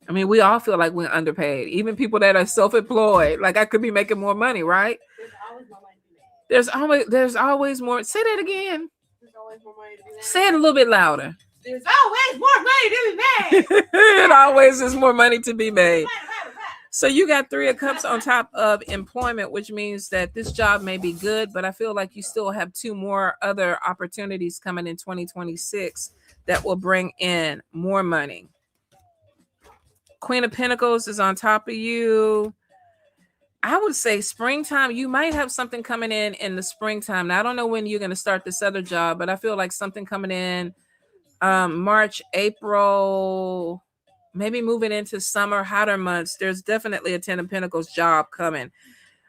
I mean, we all feel like we're underpaid. Even people that are self-employed, like I could be making more money, right? There's always more. Say that again. There's always more money to be made. Say it a little bit louder. There's always more money to be made. It always is more money to be made. So you got 3 of Cups on top of employment, which means that this job may be good, but I feel like you still have 2 more other opportunities coming in 2026 that will bring in more money. Queen of Pentacles is on top of you. I would say springtime, you might have something coming in the springtime. Now, I don't know when you're going to start this other job, but I feel like something coming in March, April, maybe moving into summer, hotter months. There's definitely a 10 of Pentacles job coming.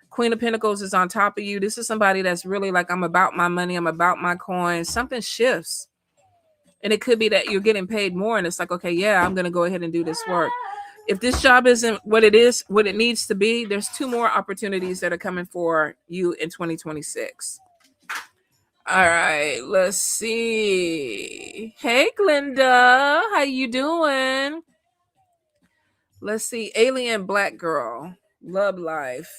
Queen of Pentacles is on top of you. This is somebody that's really like, I'm about my money. I'm about my coins. Something shifts. And it could be that you're getting paid more. And it's like, okay, yeah, I'm going to go ahead and do this work. If this job isn't what it needs to be, there's 2 more opportunities that are coming for you in 2026. All right, let's see. Hey, Glenda, how you doing? Let's see. Alien Black Girl, love life.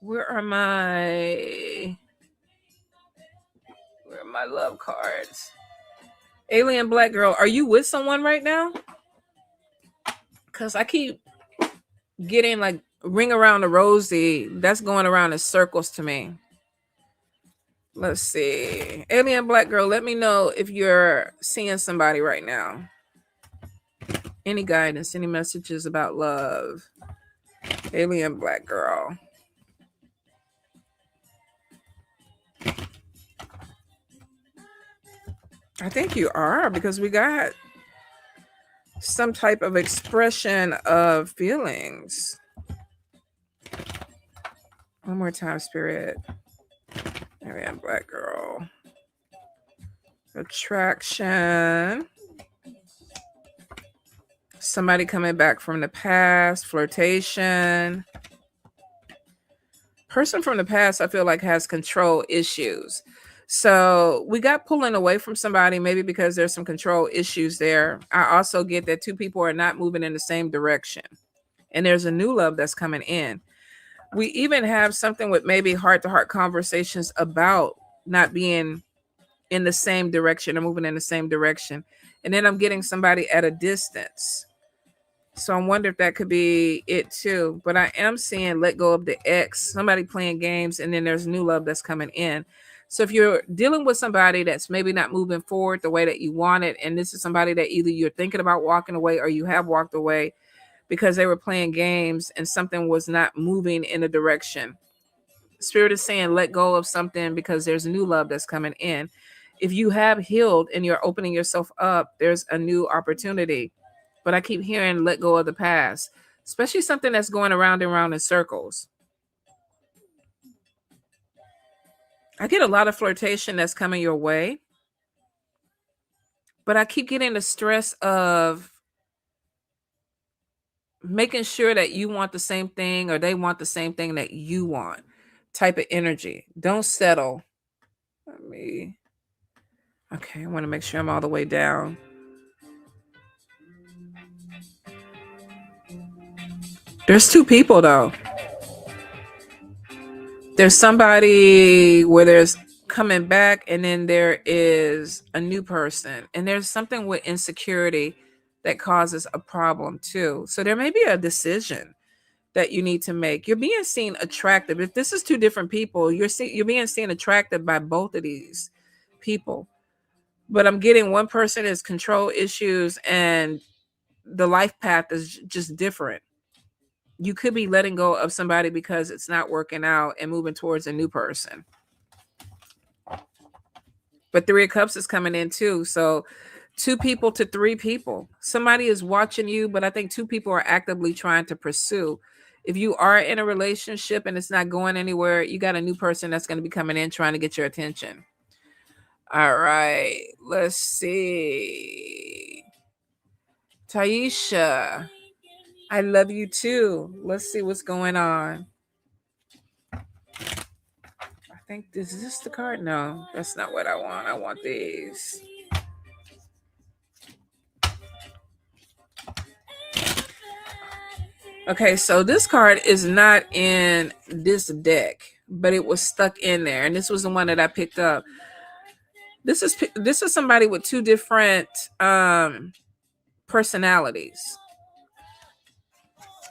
Where are my love cards? Alien Black Girl, are you with someone right now? Because I keep getting like ring around the rosy. That's going around in circles to me. Let's see. Alien Black Girl, let me know if you're seeing somebody right now. Any guidance, any messages about love? Alien Black Girl. I think you are, because we got some type of expression of feelings. One more time, Spirit. Alien Black Girl. Attraction. Somebody coming back from the past. Flirtation. Person from the past, I feel like, has control issues. So we got pulling away from somebody, maybe because there's some control issues there. I also get that two people are not moving in the same direction, and there's a new love that's coming in. We even have something with maybe heart to heart conversations about not being in the same direction or moving in the same direction. And then I'm getting somebody at a distance. So I wonder if that could be it too. But I am seeing let go of the ex, somebody playing games, and then there's new love that's coming in. So if you're dealing with somebody that's maybe not moving forward the way that you want it, and this is somebody that either you're thinking about walking away or you have walked away because they were playing games and something was not moving in a direction. Spirit is saying let go of something because there's new love that's coming in. If you have healed and you're opening yourself up, there's a new opportunity. But I keep hearing let go of the past, especially something that's going around and around in circles. I get a lot of flirtation that's coming your way, but I keep getting the stress of making sure that you want the same thing or they want the same thing that you want type of energy. Don't settle. Okay, I want to make sure I'm all the way down. There's two people though. There's somebody where there's coming back, and then there is a new person, and there's something with insecurity that causes a problem too. So there may be a decision that you need to make. You're being seen attractive. If this is two different people, you're being seen attractive by both of these people. But I'm getting one person has control issues and the life path is just different. You could be letting go of somebody because it's not working out and moving towards a new person. But Three of Cups is coming in too. So 2 people to 3 people. Somebody is watching you, but I think 2 people are actively trying to pursue. If you are in a relationship and it's not going anywhere, you got a new person that's going to be coming in trying to get your attention. All right. Let's see. Taisha, I love you too. Let's see what's going on. I think this is this the card. No, that's not what I want. I want these. Okay, so this card is not in this deck, but it was stuck in there, and this was the one that I picked up. This is somebody with 2 different personalities.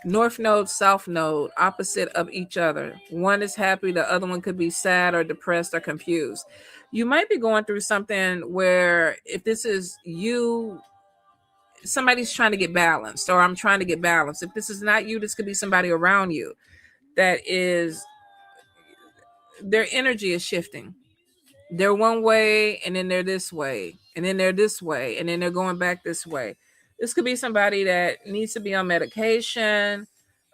North node, south node, opposite of each other. One is happy, the other one could be sad or depressed or confused. You might be going through something where if this is you, somebody's trying to get balanced, or I'm trying to get balanced. If this is not you, this could be somebody around you that is, their energy is shifting. They're one way and then they're this way and then they're this way and then they're going back this way. This could be somebody that needs to be on medication.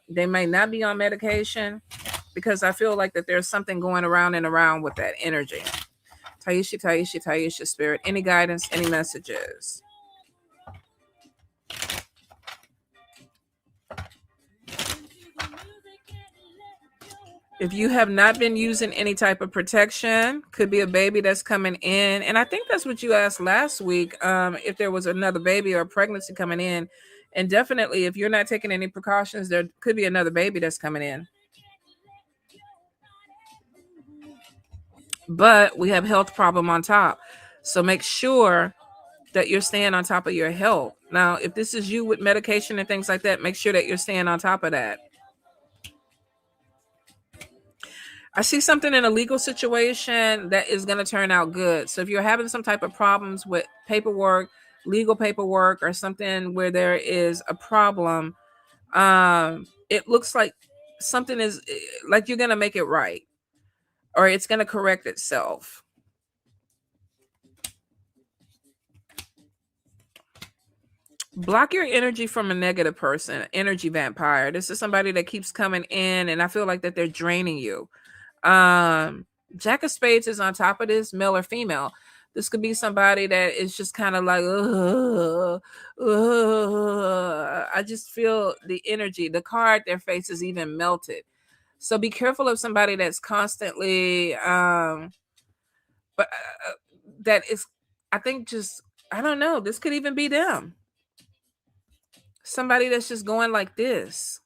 They may not be on medication because I feel like that there's something going around and around with that energy. Taisha, Taisha, Taisha, Spirit. Any guidance, any messages? If you have not been using any type of protection, could be a baby that's coming in. And I think that's what you asked last week, if there was another baby or a pregnancy coming in. And definitely, if you're not taking any precautions, there could be another baby that's coming in. But we have health problem on top. So make sure that you're staying on top of your health. Now, if this is you with medication and things like that, make sure that you're staying on top of that. I see something in a legal situation that is going to turn out good. So if you're having some type of problems with paperwork, legal paperwork, or something where there is a problem, it looks like something is like you're going to make it right, or it's going to correct itself. Block your energy from a negative person, energy vampire. This is somebody that keeps coming in, and I feel like that they're draining you. Jack of Spades is on top of this, male or female. This could be somebody that is just kind of like, I just feel the energy. The card, their face is even melted. So be careful of somebody that's constantly but that is, I think, just, I don't know, this could even be them. Somebody that's just going like this,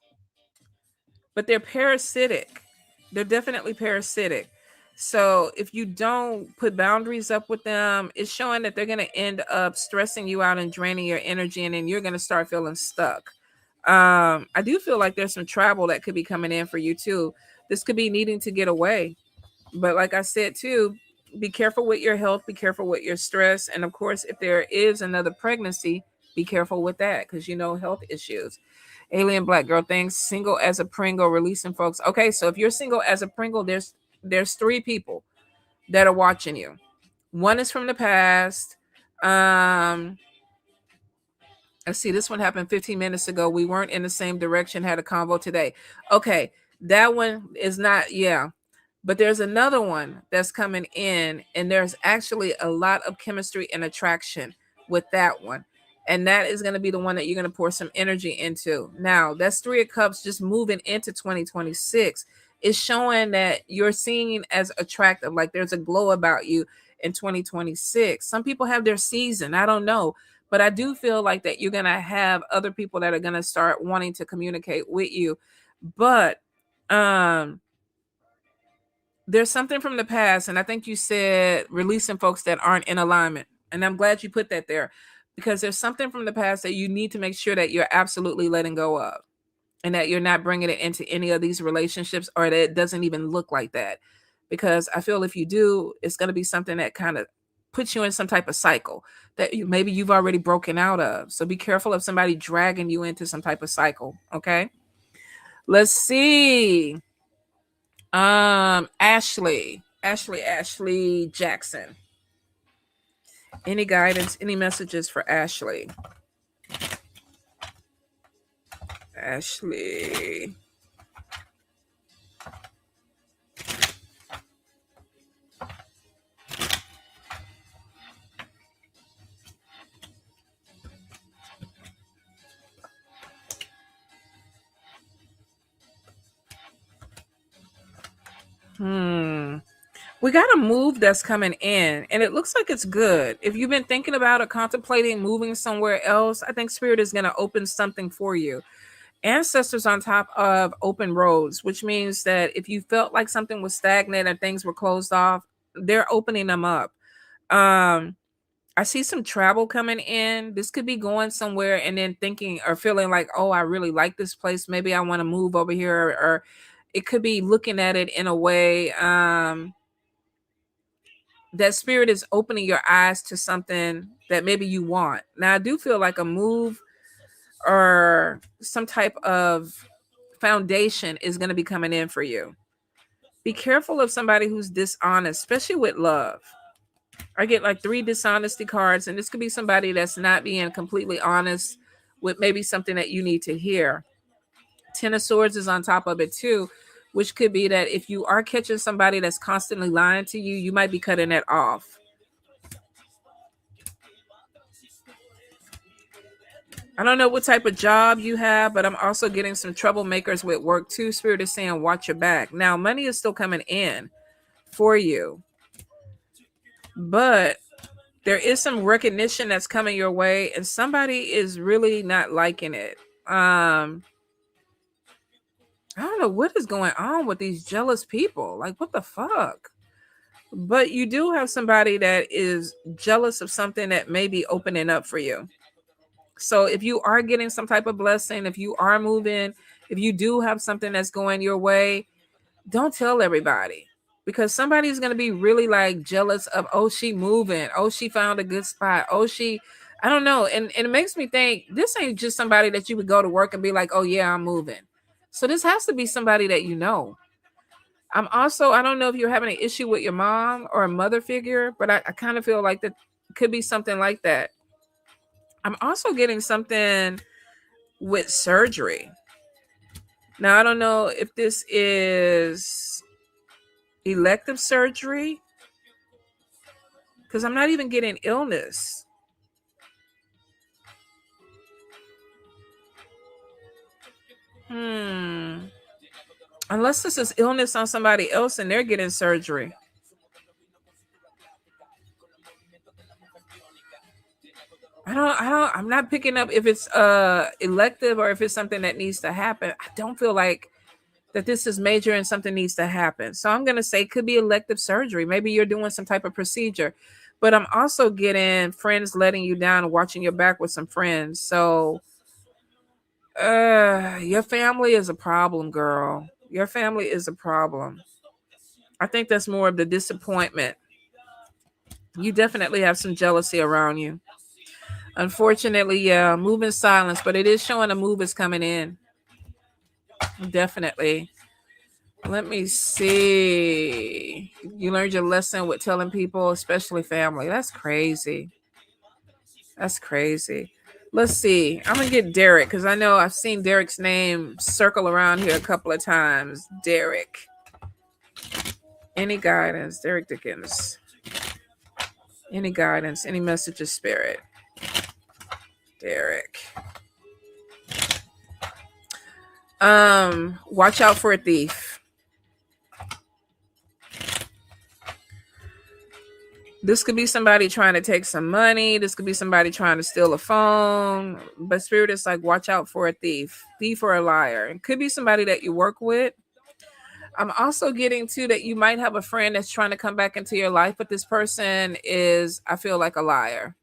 but they're parasitic. They're definitely parasitic. So if you don't put boundaries up with them, it's showing that they're going to end up stressing you out and draining your energy, and then you're going to start feeling stuck. I do feel like there's some travel that could be coming in for you too. This could be needing to get away. But like I said too, be careful with your health, be careful with your stress. And of course, if there is another pregnancy, be careful with that because health issues. Alien Black Girl, thanks. Single as a Pringle, releasing folks. Okay, so if you're single as a Pringle, there's three people that are watching you. One is from the past. Let's see, this one happened 15 minutes ago. We weren't in the same direction, had a convo today. Okay, that one is not, yeah. But there's another one that's coming in, and there's actually a lot of chemistry and attraction with that one. And that is going to be the one that you're going to pour some energy into. Now, that's Three of Cups just moving into 2026. It's showing that you're seen as attractive, like there's a glow about you in 2026. Some people have their season, I don't know. But I do feel like that you're going to have other people that are going to start wanting to communicate with you. But there's something from the past, and I think you said releasing folks that aren't in alignment. And I'm glad you put that there because there's something from the past that you need to make sure that you're absolutely letting go of and that you're not bringing it into any of these relationships, or that it doesn't even look like that. Because I feel if you do, it's going to be something that kind of puts you in some type of cycle that maybe you've already broken out of. So be careful of somebody dragging you into some type of cycle. Okay. Let's see. Ashley Jackson. Any guidance, any messages for Ashley? Ashley. We got a move that's coming in, and it looks like it's good. If you've been thinking about or contemplating moving somewhere else, I think Spirit is going to open something for you. Ancestors on top of open roads, which means that if you felt like something was stagnant and things were closed off, they're opening them up. I see some travel coming in. This could be going somewhere and then thinking or feeling like, oh, I really like this place. Maybe I want to move over here. Or it could be looking at it in a way that Spirit is opening your eyes to something that maybe you want. Now, I do feel like a move or some type of foundation is going to be coming in for you. Be careful of somebody who's dishonest, especially with love. I get like 3 dishonesty cards, and this could be somebody that's not being completely honest with maybe something that you need to hear. 10 of Swords is on top of it too, which could be that if you are catching somebody that's constantly lying to you, you might be cutting it off. I don't know what type of job you have, but I'm also getting some troublemakers with work too. Spirit is saying, watch your back. Now, money is still coming in for you, but there is some recognition that's coming your way, and somebody is really not liking it. I don't know what is going on with these jealous people. Like, what the fuck? But you do have somebody that is jealous of something that may be opening up for you. So if you are getting some type of blessing, if you are moving, if you do have something that's going your way, don't tell everybody, because somebody's going to be really like jealous of, oh, she moving. Oh, she found a good spot. Oh, I don't know. And it makes me think this ain't just somebody that you would go to work and be like, oh yeah, I'm moving. So this has to be somebody that you know. I don't know if you're having an issue with your mom or a mother figure, but I kind of feel like that could be something like that. I'm also getting something with surgery. Now, I don't know if this is elective surgery, because I'm not even getting illness. Unless this is illness on somebody else and they're getting surgery. I'm not picking up if it's elective or if it's something that needs to happen. I don't feel like that this is major and something needs to happen. So I'm gonna say it could be elective surgery. Maybe you're doing some type of procedure. But I'm also getting friends letting you down and watching your back with some friends. So your family is a problem, girl. Your family is a problem. I think that's more of the disappointment. You definitely have some jealousy around you. Unfortunately, yeah, move in silence, but it is showing a move is coming in. Definitely. Let me see. You learned your lesson with telling people, especially family. That's crazy. That's crazy. Let's see. I'm gonna get Derek because I know I've seen Derek's name circle around here a couple of times. Derek. Any guidance? Derek Dickens. Any guidance? Any message of spirit? Derek. Watch out for a thief. This could be somebody trying to take some money. This could be somebody trying to steal a phone. But spirit is like, watch out for a thief or a liar. It could be somebody that you work with. I'm also getting to that you might have a friend that's trying to come back into your life, but this person is, I feel like, a liar.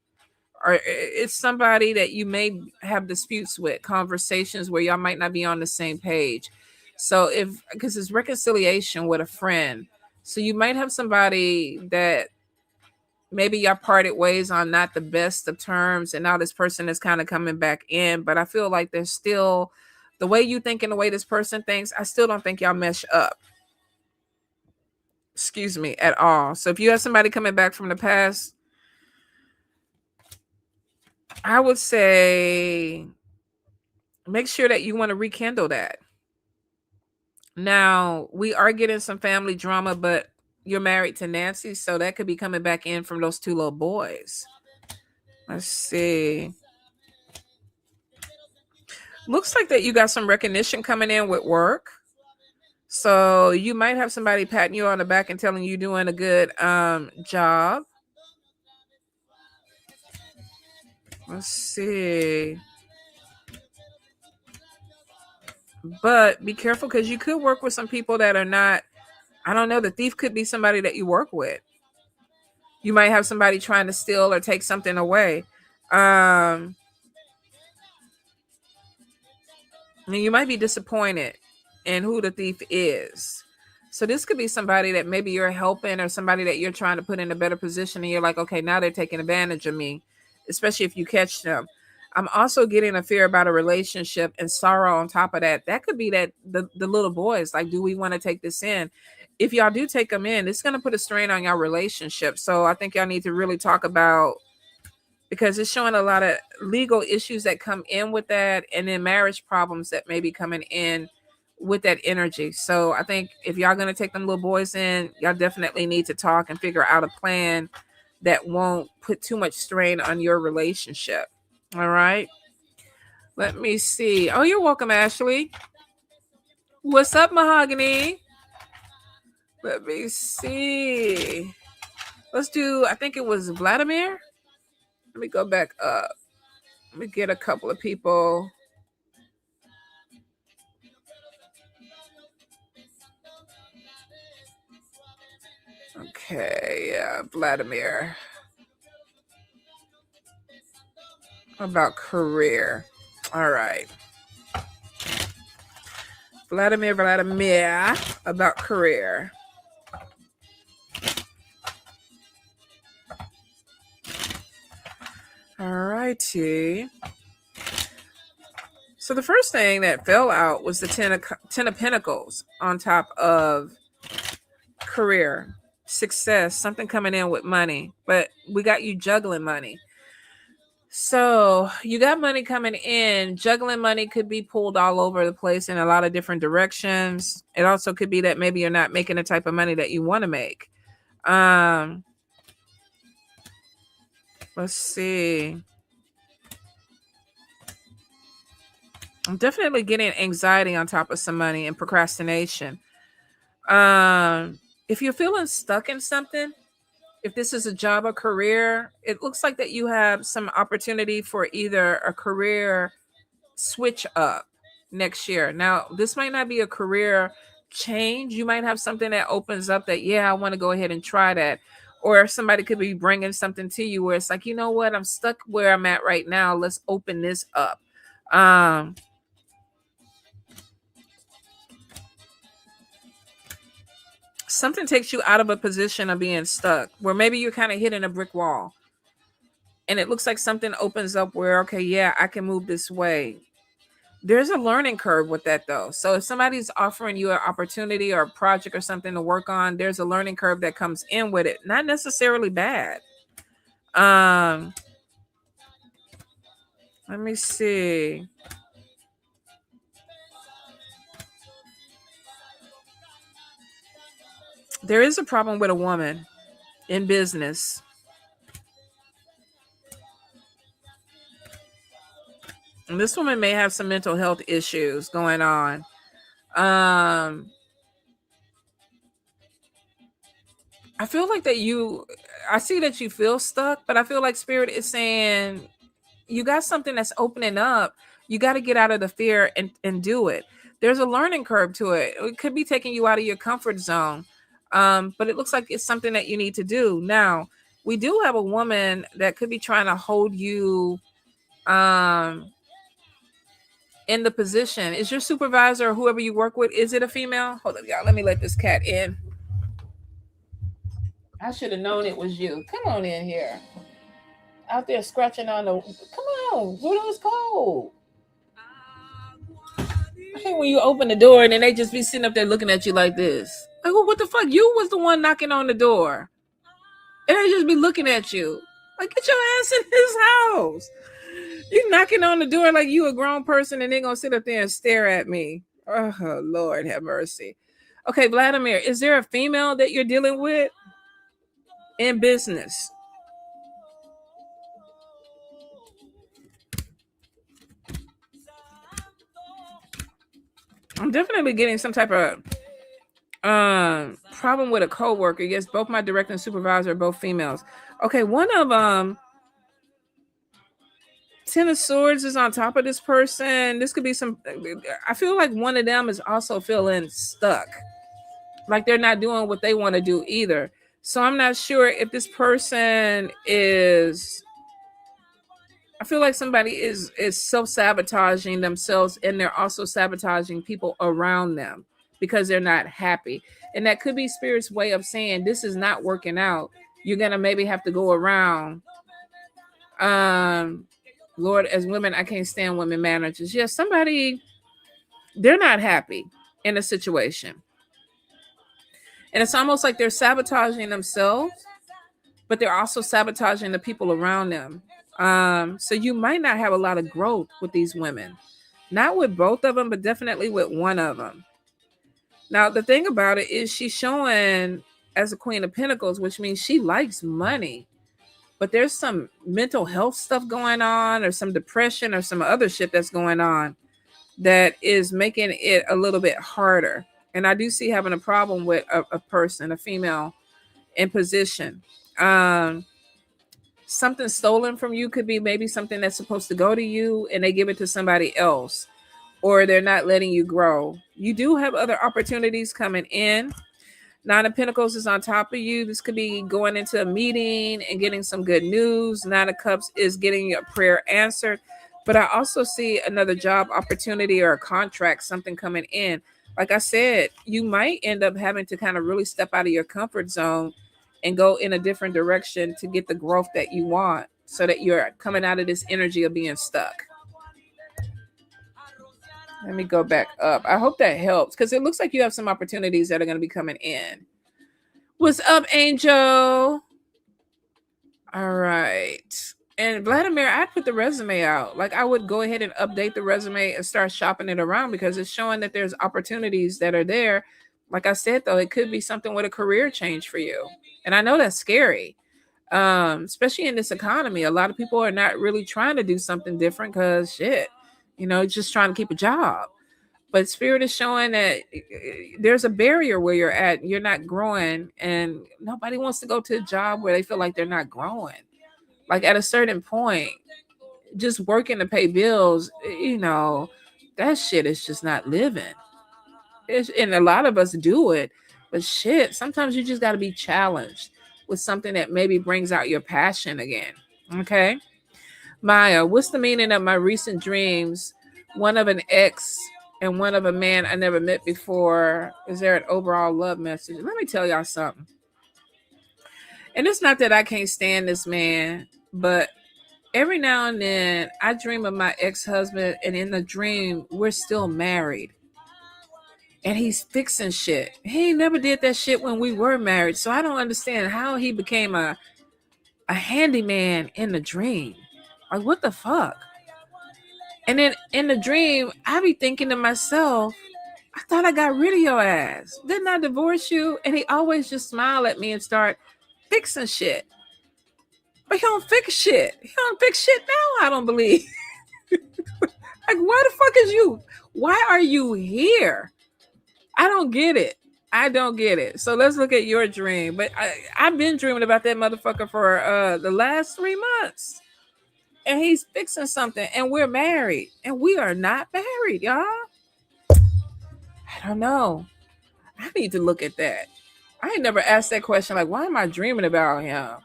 Or it's somebody that you may have disputes with, conversations where y'all might not be on the same page. So because it's reconciliation with a friend. So you might have somebody that maybe y'all parted ways on not the best of terms, and now this person is kind of coming back in. But I feel like there's still the way you think and the way this person thinks. I still don't think y'all mesh up. Excuse me, at all. So if you have somebody coming back from the past, I would say make sure that you want to rekindle that. Now, we are getting some family drama, but you're married to Nancy, so that could be coming back in from those two little boys. Let's see. Looks like that you got some recognition coming in with work. So you might have somebody patting you on the back and telling you doing a good job. Let's see. But be careful because you could work with some people that are not, I don't know, the thief could be somebody that you work with. You might have somebody trying to steal or take something away. And you might be disappointed in who the thief is. So this could be somebody that maybe you're helping or somebody that you're trying to put in a better position. And you're like, okay, now they're taking advantage of me, especially if you catch them. I'm also getting a fear about a relationship and sorrow on top of that. That could be that the little boys, like, do we want to take this in? If y'all do take them in, it's going to put a strain on your relationship. So I think y'all need to really talk about, because it's showing a lot of legal issues that come in with that, and then marriage problems that may be coming in with that energy. So I think if y'all going to take them little boys in, y'all definitely need to talk and figure out a plan that won't put too much strain on your relationship. All right. Let me see. Oh, you're welcome, Ashley. What's up, Mahogany? Let me see. Let's do, I think it was Vladimir. Let me go back up. Let me get a couple of people. Okay, yeah, Vladimir. About career. All right. Vladimir about career. All righty. So the first thing that fell out was the ten of Pentacles on top of career, success, something coming in with money. But we got you juggling money. So you got money coming in. Juggling money could be pulled all over the place in a lot of different directions. It also could be that maybe you're not making the type of money that you want to make. Let's see. I'm definitely getting anxiety on top of some money and procrastination. If you're feeling stuck in something, if this is a job or career, it looks like that you have some opportunity for either a career switch up next year. Now, this might not be a career change. You might have something that opens up that, yeah, I want to go ahead and try that. Or somebody could be bringing something to you where it's like, you know what, I'm stuck where I'm at right now. Let's open this up. Um, Something takes you out of a position of being stuck where maybe you're kind of hitting a brick wall and it looks like something opens up where, okay, yeah, I can move this way. There's a learning curve with that though. So if somebody's offering you an opportunity or a project or something to work on, there's a learning curve that comes in with it. Not necessarily bad. Um, Let me see. There is a problem with a woman in business. And this woman may have some mental health issues going on. Um, I feel like I see that you feel stuck, but I feel like Spirit is saying you got something that's opening up. You got to get out of the fear and do it. There's a learning curve to it. It could be taking you out of your comfort zone. But it looks like it's something that you need to do. Now, we do have a woman that could be trying to hold you um, in the position. Is your supervisor or whoever you work with, is it a female? Hold on, y'all. Let me let this cat in. I should have known it was you. Come on in here. Out there scratching on the. Come on, Voodoo, it's cold. I think when you open the door and then they just be sitting up there looking at you like this. Like, well, what the fuck? You was the one knocking on the door. And they just be looking at you. Like, get your ass in his house. You knocking on the door like you a grown person and they gonna sit up there and stare at me. Oh, Lord have mercy. Okay, Vladimir, is there a female that you're dealing with in business? I'm definitely getting some type of problem with a coworker. Yes, both my direct and supervisor are both females. Okay, one of 10 of swords is on top of this person. This could be some. I feel like one of them is also feeling stuck, like they're not doing what they want to do either. So I'm not sure if this person is. I feel like somebody is self-sabotaging themselves and they're also sabotaging people around them because they're not happy. And that could be Spirit's way of saying this is not working out. You're gonna maybe have to go around. Um Lord, as women, I can't stand women managers. Yes, somebody, they're not happy in a situation. And it's almost like they're sabotaging themselves, but they're also sabotaging the people around them. So you might not have a lot of growth with these women. Not with both of them, but definitely with one of them. Now, the thing about it is she's showing as a Queen of Pentacles, which means she likes money. But there's some mental health stuff going on or some depression or some other shit that's going on that is making it a little bit harder. And I do see having a problem with a person, a female in position. Something stolen from you could be maybe something that's supposed to go to you and they give it to somebody else, or they're not letting you grow. You do have other opportunities coming in. Nine of Pentacles is on top of you. This could be going into a meeting and getting some good news. Nine of Cups is getting your prayer answered. But I also see another job opportunity or a contract, something coming in. Like I said, you might end up having to kind of really step out of your comfort zone and go in a different direction to get the growth that you want so that you're coming out of this energy of being stuck. Let me go back up. I hope that helps because it looks like you have some opportunities that are going to be coming in. What's up, Angel? All right. And Vladimir, I'd put the resume out. Like I would go ahead and update the resume and start shopping it around because it's showing that there's opportunities that are there. Like I said, though, it could be something with a career change for you. And I know that's scary. Especially in this economy. A lot of people are not really trying to do something different because shit, just trying to keep a job. But spirit is showing that there's a barrier where you're at. You're not growing, and nobody wants to go to a job where they feel like they're not growing. Like at a certain point, just working to pay bills, that shit is just not living. And a lot of us do it, but shit, sometimes you just got to be challenged with something that maybe brings out your passion again. Okay. Maya, what's the meaning of my recent dreams? One of an ex and one of a man I never met before. Is there an overall love message? Let me tell y'all something. And it's not that I can't stand this man, but every now and then I dream of my ex-husband, and in the dream, we're still married. And he's fixing shit. He never did that shit when we were married. So I don't understand how he became a handyman in the dream. Like, what the fuck? And then in the dream, I be thinking to myself, I thought I got rid of your ass. Didn't I divorce you? And he always just smile at me and start fixing shit. But he don't fix shit. He don't fix shit now, I don't believe. Like, why the fuck is you? Why are you here? I don't get it. I don't get it. So let's look at your dream. But I've been dreaming about that motherfucker for the last 3 months. And he's fixing something. And we're married. And we are not married, y'all. I don't know. I need to look at that. I ain't never asked that question. Like, why am I dreaming about him?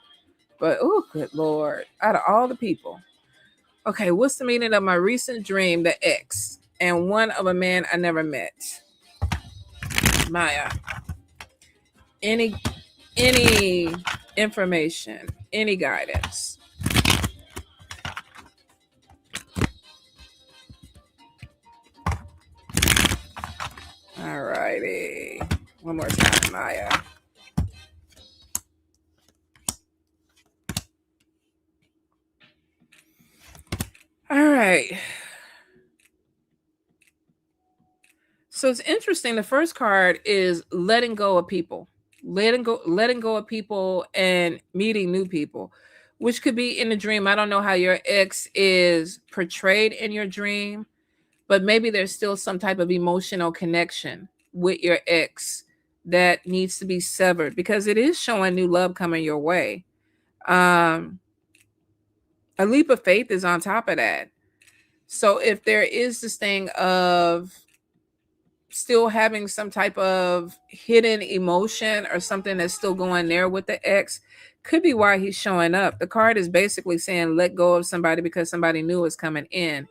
But, oh, good Lord. Out of all the people. Okay, what's the meaning of my recent dream, the ex, and one of a man I never met? Maya. Any information, any guidance? All righty. One more time, Maya. All right. So it's interesting. The first card is letting go of people. Letting go of people and meeting new people, which could be in a dream. I don't know how your ex is portrayed in your dream, but maybe there's still some type of emotional connection with your ex that needs to be severed, because it is showing new love coming your way. A leap of faith is on top of that. So if there is this thing of still having some type of hidden emotion or something that's still going there with the ex, could be why he's showing up. The card is basically saying let go of somebody because somebody new is coming in.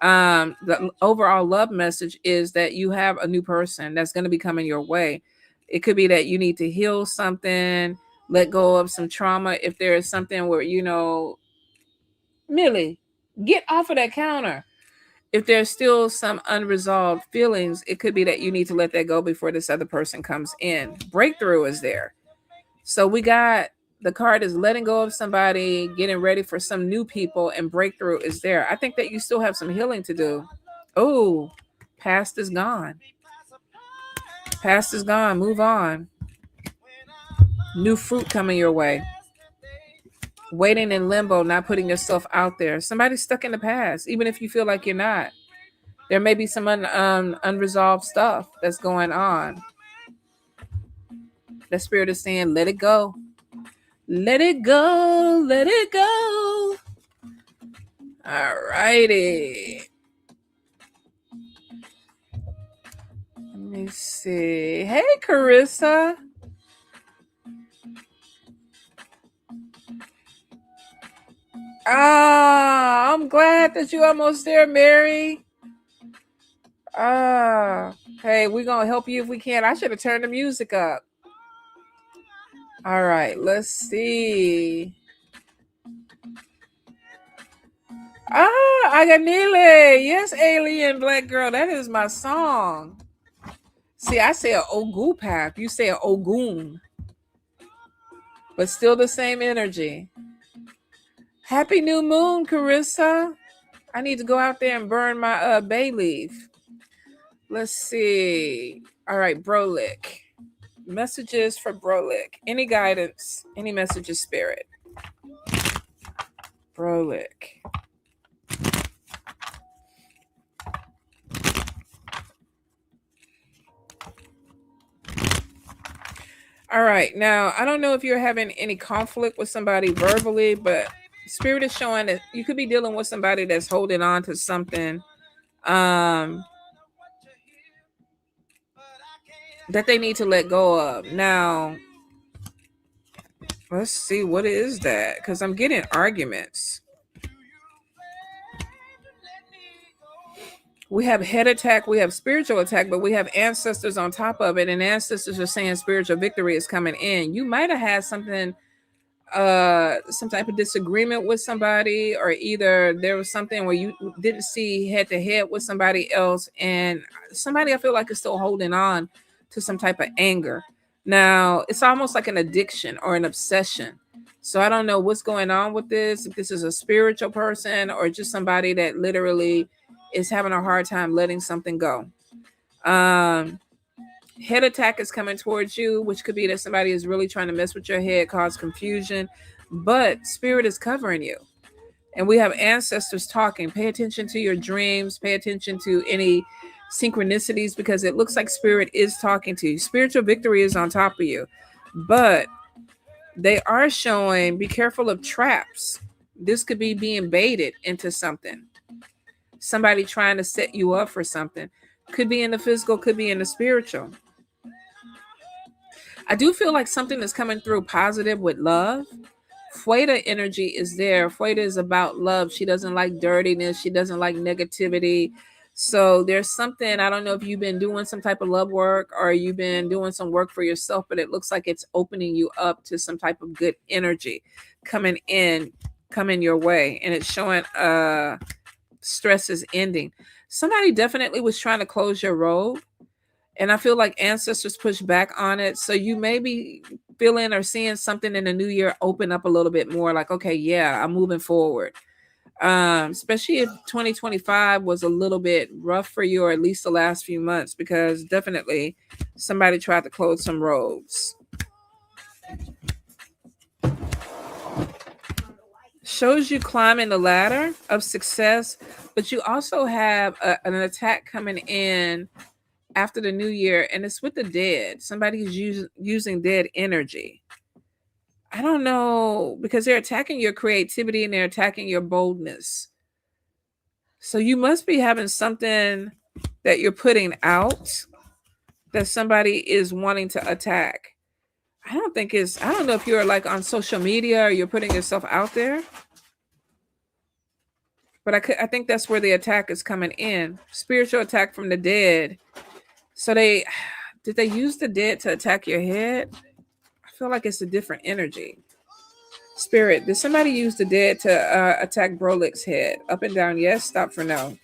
The overall love message is that you have a new person that's going to be coming your way. It could be that you need to heal something, let go of some trauma. If there is something where, Millie, get off of that counter. If there's still some unresolved feelings, it could be that you need to let that go before this other person comes in. Breakthrough is there. So we got the card is letting go of somebody, getting ready for some new people, and breakthrough is there. I think that you still have some healing to do. Oh, past is gone. Past is gone. Move on. New fruit coming your way. Waiting in limbo, not putting yourself out there. Somebody's stuck in the past, even if you feel like you're not. There may be some unresolved stuff that's going on. The spirit is saying, let it go. Let it go. Let it go. All righty. Let me see. Hey, Carissa. Ah, I'm glad that you're almost there, Mary. Hey, we're going to help you if we can. I should have turned the music up. All right, let's see. Aganile. Yes, Alien Black Girl. That is my song. See, I say a Ogu path. You say a Ogun. But still the same energy. Happy new moon, Carissa. I need to go out there and burn my bay leaf. Let's see. All right, Brolick. Messages for Brolick. Any guidance? Any messages, Spirit? Brolick. All right. Now, I don't know if you're having any conflict with somebody verbally, but spirit is showing that you could be dealing with somebody that's holding on to something um that they need to let go of. Now, let's see, what is that? Because I'm getting arguments. We have head attack, we have spiritual attack, but we have ancestors on top of it, and ancestors are saying spiritual victory is coming in. You might have had something, some type of disagreement with somebody, or either there was something where you didn't see head to head with somebody else, and somebody I feel like is still holding on to some type of anger. Now it's almost like an addiction or an obsession. So I don't know what's going on with this, if this is a spiritual person or just somebody that literally is having a hard time letting something go. um Head attack is coming towards you, which could be that somebody is really trying to mess with your head, cause confusion, but spirit is covering you. And we have ancestors talking. Pay attention to your dreams, pay attention to any synchronicities, because it looks like spirit is talking to you. Spiritual victory is on top of you, but they are showing be careful of traps. This could be being baited into something, somebody trying to set you up for something. Could be in the physical, could be in the spiritual. I do feel like something is coming through positive with love. Fueda energy is there. Fueda is about love. She doesn't like dirtiness. She doesn't like negativity. So there's something, I don't know if you've been doing some type of love work or you've been doing some work for yourself, but it looks like it's opening you up to some type of good energy coming in, coming your way. And it's showing stress is ending. Somebody definitely was trying to close your road, and I feel like ancestors push back on it. So you may be feeling or seeing something in the new year open up a little bit more, like, okay, yeah, I'm moving forward. Especially if 2025 was a little bit rough for you, or at least the last few months, because definitely somebody tried to close some roads. Shows you climbing the ladder of success, but you also have an attack coming in after the new year, and it's with the dead. Somebody's using dead energy. I don't know, because they're attacking your creativity and they're attacking your boldness. So you must be having something that you're putting out that somebody is wanting to attack. I don't know if you're like on social media or you're putting yourself out there, but I think that's where the attack is coming in. Spiritual attack from the dead. So did they use the dead to attack your head? I feel like it's a different energy. Spirit, did somebody use the dead to attack Brolick's head? Up and down, yes. Stop for no.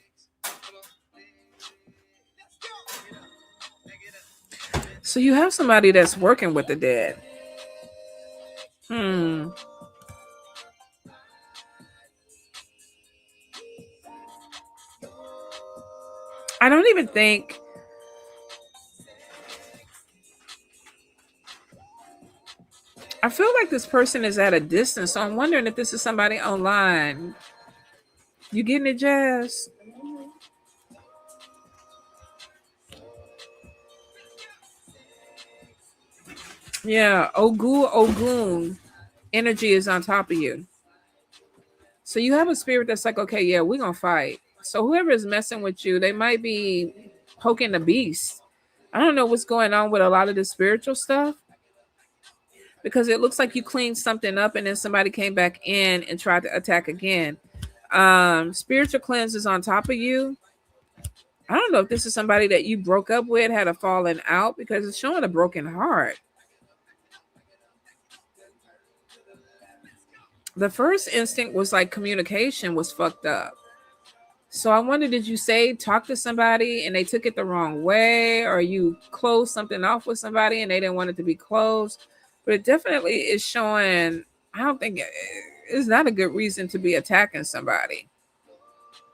So you have somebody that's working with the dead. Hmm. I don't even think. I feel like this person is at a distance, so I'm wondering if this is somebody online. You getting it, Jazz? Yeah, Ogun energy is on top of you. So you have a spirit that's like, okay, yeah, we're gonna fight. So whoever is messing with you, they might be poking the beast. I don't know what's going on with a lot of the spiritual stuff, because it looks like you cleaned something up and then somebody came back in and tried to attack again. Spiritual cleanse is on top of you. I don't know if this is somebody that you broke up with, had a falling out, because it's showing a broken heart. The first instinct was like communication was fucked up. So I wonder, did you say talk to somebody and they took it the wrong way, or you closed something off with somebody and they didn't want it to be closed? But it definitely is showing. I don't think it's not a good reason to be attacking somebody.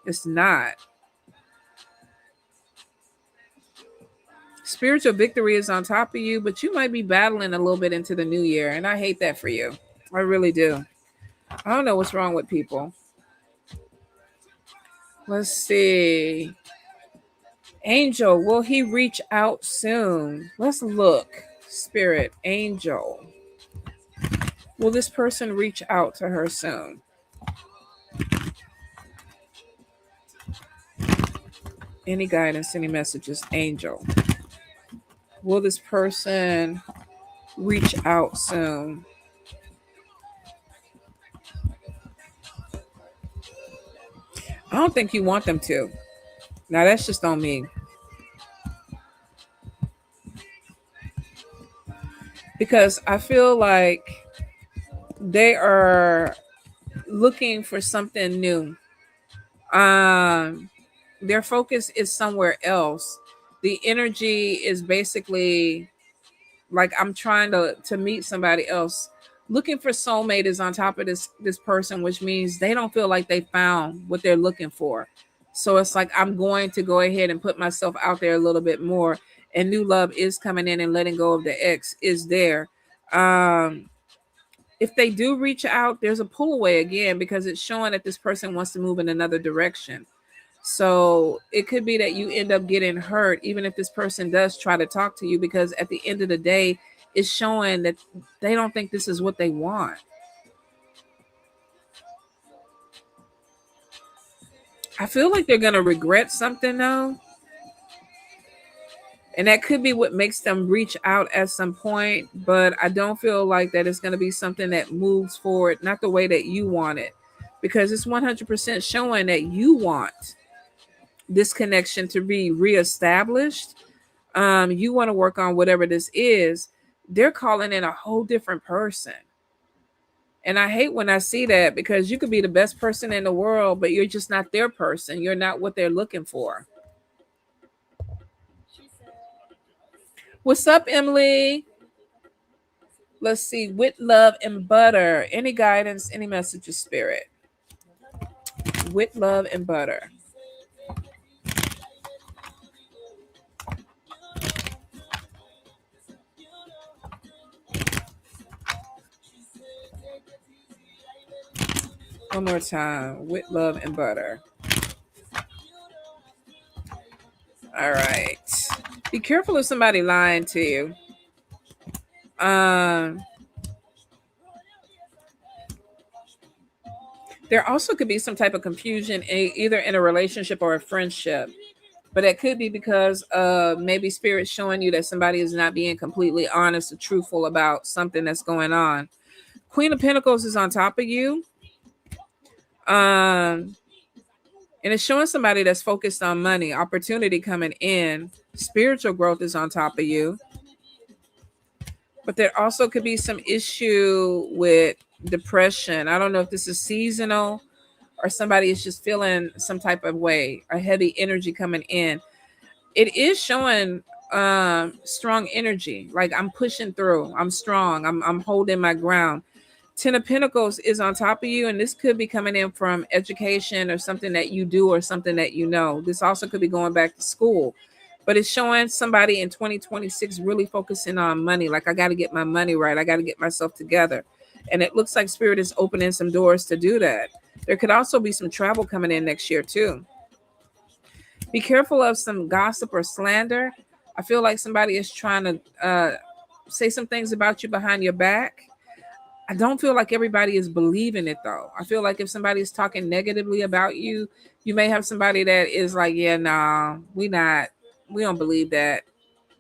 It's not. Spiritual victory is on top of you, but you might be battling a little bit into the new year, and I hate that for you. I really do. I don't know what's wrong with people. Let's see. Angel, will he reach out soon? Let's look. Spirit, angel. Will this person reach out to her soon? Any guidance, any messages, angel. Will this person reach out soon? I don't think you want them to. Now that's just on me. Because I feel like they are looking for something new. Um their focus is somewhere else. The energy is basically like I'm trying to meet somebody else. Looking for soulmate is on top of this person, which means they don't feel like they found what they're looking for. So it's like I'm going to go ahead and put myself out there a little bit more, and new love is coming in, and letting go of the ex is there. um if they do reach out, there's a pull away again because it's showing that this person wants to move in another direction. So it could be that you end up getting hurt, even if this person does try to talk to you, because at the end of the day, it's showing that they don't think this is what they want. I feel like they're going to regret something though. And that could be what makes them reach out at some point. But I don't feel like that it's going to be something that moves forward, not the way that you want it, because it's 100% showing that you want this connection to be reestablished. You want to work on whatever this is. They're calling in a whole different person. And I hate when I see that, because you could be the best person in the world, but you're just not their person. You're not what they're looking for. What's up, Emily? Let's see. With love and butter. Any guidance, any messages, spirit? With love and butter. One more time. With love and butter. All right. Be careful of somebody lying to you. There also could be some type of confusion, either in a relationship or a friendship. But it could be because maybe spirit showing you that somebody is not being completely honest or truthful about something that's going on. Queen of Pentacles is on top of you. And it's showing somebody that's focused on money, opportunity coming in. Spiritual growth is on top of you. But there also could be some issue with depression. I don't know if this is seasonal or somebody is just feeling some type of way, a heavy energy coming in. It is showing strong energy, like I'm pushing through, I'm strong, I'm holding my ground. 10 of Pentacles is on top of you, and this could be coming in from education or something that you do or something that you know. This also could be going back to school, but it's showing somebody in 2026 really focusing on money. Like, I got to get my money right, I got to get myself together. And it looks like spirit is opening some doors to do that. There could also be some travel coming in next year too. Be careful of some gossip or slander. I feel like somebody is trying to say some things about you behind your back. I don't feel like everybody is believing it though. I feel like if somebody is talking negatively about you, you may have somebody that is like, yeah, nah, we don't believe that.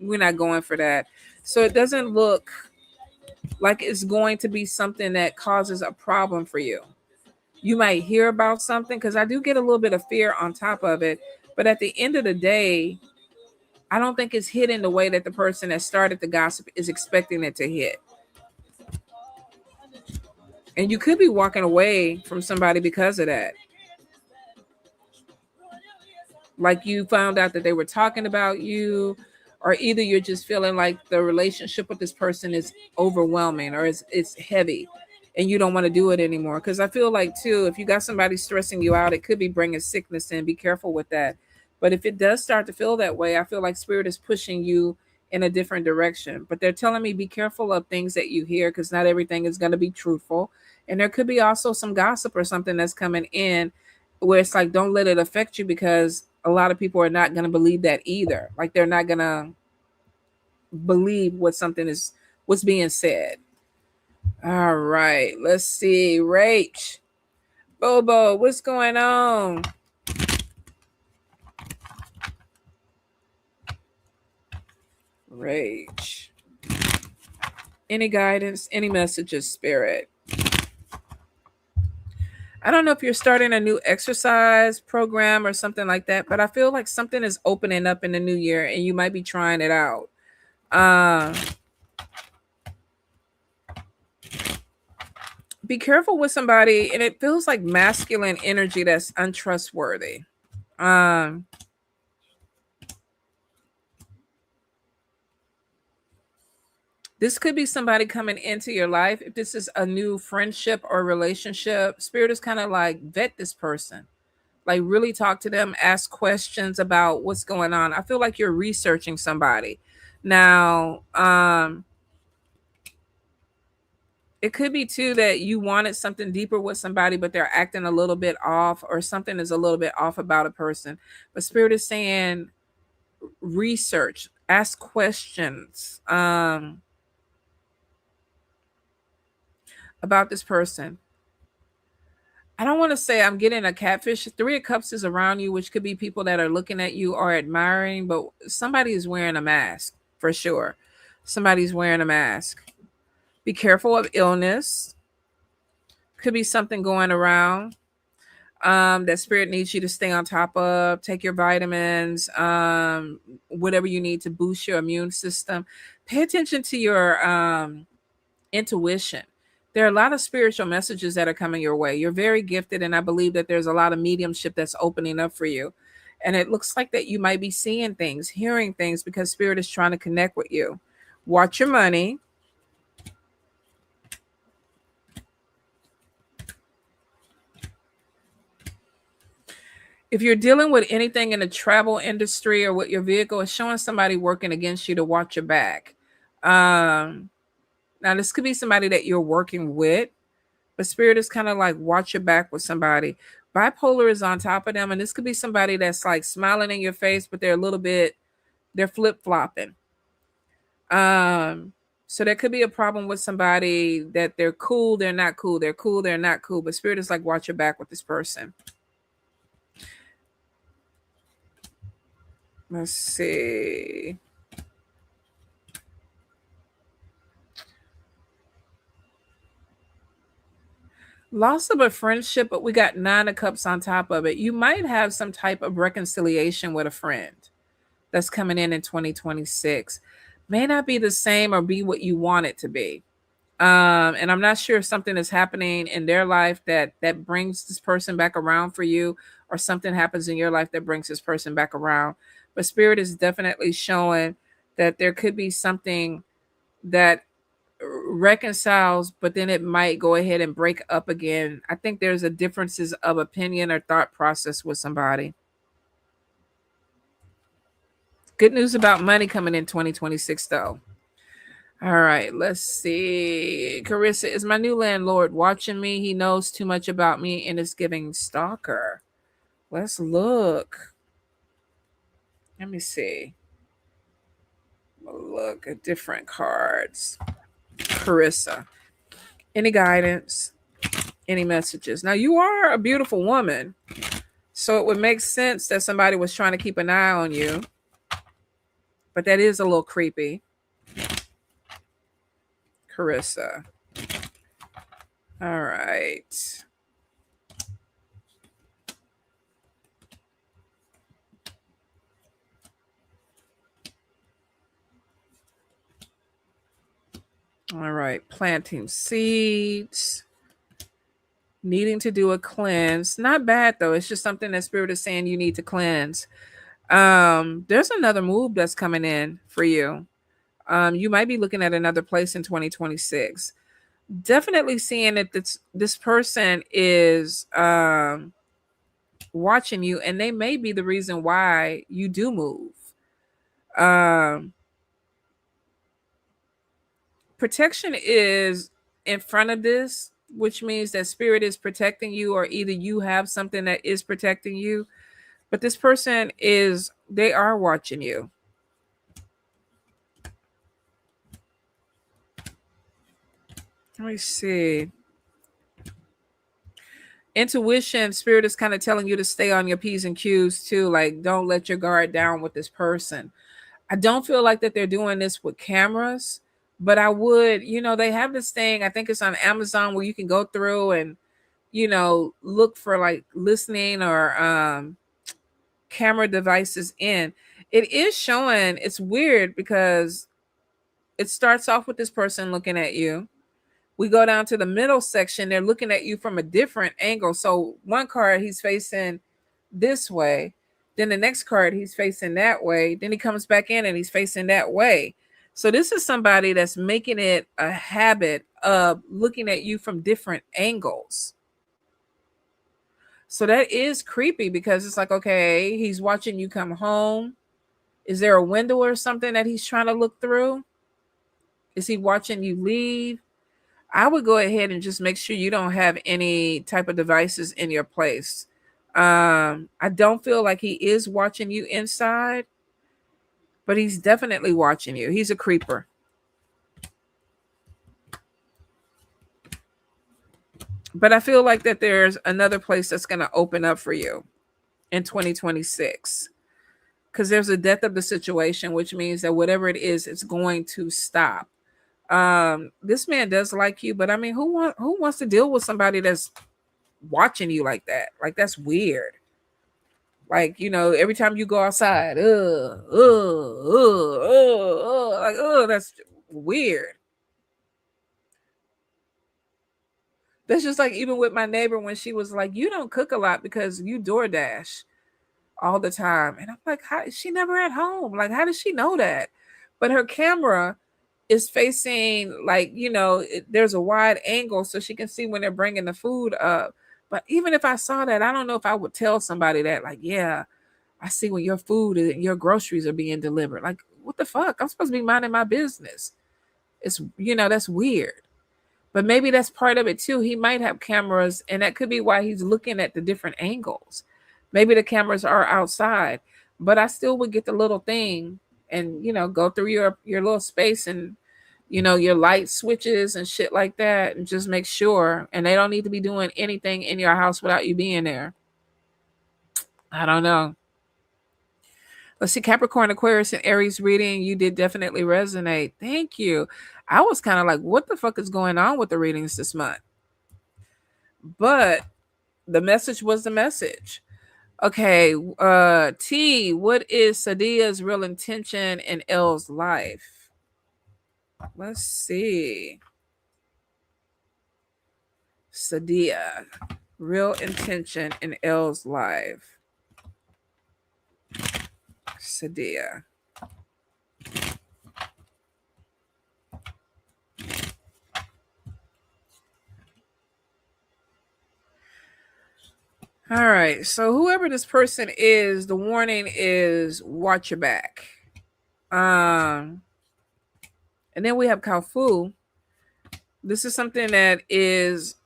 We're not going for that. So it doesn't look like it's going to be something that causes a problem for you. You might hear about something, because I do get a little bit of fear on top of it. But at the end of the day, I don't think it's hitting the way that the person that started the gossip is expecting it to hit. And you could be walking away from somebody because of that. Like, you found out that they were talking about you, or either you're just feeling like the relationship with this person is overwhelming, or it's heavy and you don't want to do it anymore. Because I feel like too, if you got somebody stressing you out, it could be bringing sickness in. Be careful with that. But if it does start to feel that way, I feel like spirit is pushing you in a different direction. But they're telling me be careful of things that you hear, because not everything is going to be truthful. And there could be also some gossip or something that's coming in where it's like, don't let it affect you, because a lot of people are not going to believe that either. Like, they're not going to believe what's being said. All right, let's see. Rach, Bobo, what's going on? Rach. Any guidance, any messages, Spirit? I don't know if you're starting a new exercise program or something like that, but I feel like something is opening up in the new year and you might be trying it out. Be careful with somebody, and it feels like masculine energy that's untrustworthy. This could be somebody coming into your life. If this is a new friendship or relationship, Spirit is kind of like vet this person, like really talk to them, ask questions about what's going on. I feel like you're researching somebody. Now, it could be too that you wanted something deeper with somebody, but they're acting a little bit off, or something is a little bit off about a person. But Spirit is saying research, ask questions about this person. I don't want to say I'm getting a catfish. Three of Cups is around you, which could be people that are looking at you or admiring, but somebody is wearing a mask for sure. Somebody's wearing a mask. Be careful of illness. Could be something going around that Spirit needs you to stay on top of. Take your vitamins, whatever you need to boost your immune system. Pay attention to your intuition. There are a lot of spiritual messages that are coming your way. You're very gifted, and I believe that there's a lot of mediumship that's opening up for you. And it looks like that you might be seeing things, hearing things, because Spirit is trying to connect with you. Watch your money. If you're dealing with anything in the travel industry or with your vehicle, it's showing somebody working against you to watch your back. Now, this could be somebody that you're working with, but Spirit is kind of like watch your back with somebody. Bipolar is on top of them, and this could be somebody that's like smiling in your face, but they're flip-flopping. So there could be a problem with somebody that they're cool, they're not cool, they're cool, they're not cool. But Spirit is like watch your back with this person. Let's see. Loss of a friendship, but we got 9 of Cups on top of it. You might have some type of reconciliation with a friend that's coming in 2026. May not be the same or be what you want it to be. And I'm not sure if something is happening in their life that brings this person back around for you, or something happens in your life that brings this person back around. But Spirit is definitely showing that there could be something that reconciles, but then it might go ahead and break up again. I think there's a differences of opinion or thought process with somebody. Good news about money coming in 2026 though. All right, let's see. Carissa, is my new landlord watching me? He knows too much about me and is giving stalker. Let's look. Let me see. Look at different cards. Carissa, any guidance? Any messages? Now, you are a beautiful woman, so it would make sense that somebody was trying to keep an eye on you, but that is a little creepy. Carissa. All right. All right. Planting seeds. Needing to do a cleanse. Not bad though. It's just something that Spirit is saying you need to cleanse. There's another move that's coming in for you. You might be looking at another place in 2026. Definitely seeing that this person is watching you, and they may be the reason why you do move. Protection is in front of this, which means that Spirit is protecting you, or either you have something that is protecting you, but this person they are watching you. Let me see. Intuition, spirit is kind of telling you to stay on your P's and Q's too. Like, don't let your guard down with this person. I don't feel like that they're doing this with cameras, but I would, they have this thing, I think it's on Amazon, where you can go through and, look for like listening or camera devices in. It is showing, it's weird because it starts off with this person looking at you. We go down to the middle section, they're looking at you from a different angle. So one card, he's facing this way. Then the next card, he's facing that way. Then he comes back in and he's facing that way. So this is somebody that's making it a habit of looking at you from different angles. So that is creepy because it's like, okay, he's watching you come home. Is there a window or something that he's trying to look through? Is he watching you leave? I would go ahead and just make sure you don't have any type of devices in your place. I don't feel like he is watching you inside, but he's definitely watching you. He's a creeper. But I feel like that there's another place that's going to open up for you in 2026. Because there's a death of the situation, which means that whatever it is, it's going to stop. This man does like you, but I mean, who wants to deal with somebody that's watching you like that? Like, that's weird. Like, every time you go outside, that's weird. That's just like even with my neighbor when she was like, you don't cook a lot because you DoorDash all the time. And I'm like, how is she never at home? Like, how does she know that? But her camera is facing, like, there's a wide angle so she can see when they're bringing the food up. But even if I saw that, I don't know if I would tell somebody that, like, yeah, I see when your food and your groceries are being delivered. Like, what the fuck? I'm supposed to be minding my business. It's, that's weird. But maybe that's part of it too. He might have cameras, and that could be why he's looking at the different angles. Maybe the cameras are outside, but I still would get the little thing and, go through your little space and, your light switches and shit like that, and just make sure. And they don't need to be doing anything in your house without you being there. I don't know. Let's see, Capricorn, Aquarius, and Aries reading. You did definitely resonate. Thank you. I was kind of like, what the fuck is going on with the readings this month? But the message was the message. Okay, T, what is Sadia's real intention in L's life? Let's see. Sadia, real intention in L's life. Sadia. All right. So whoever this person is, the warning is watch your back. And then we have Kaufu. This is something that is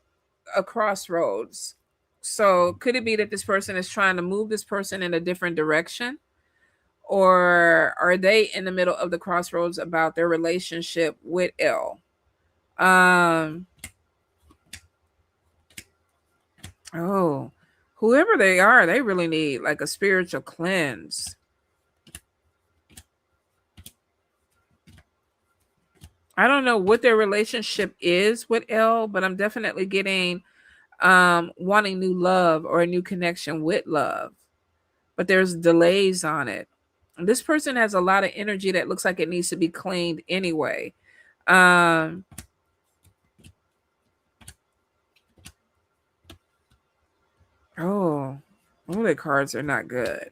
a crossroads. So could it be that this person is trying to move this person in a different direction? Or are they in the middle of the crossroads about their relationship with L? Oh, whoever they are, they really need like a spiritual cleanse. I don't know what their relationship is with L, but I'm definitely getting wanting new love or a new connection with love. But there's delays on it. And this person has a lot of energy that looks like it needs to be cleaned anyway. Oh, all the cards are not good.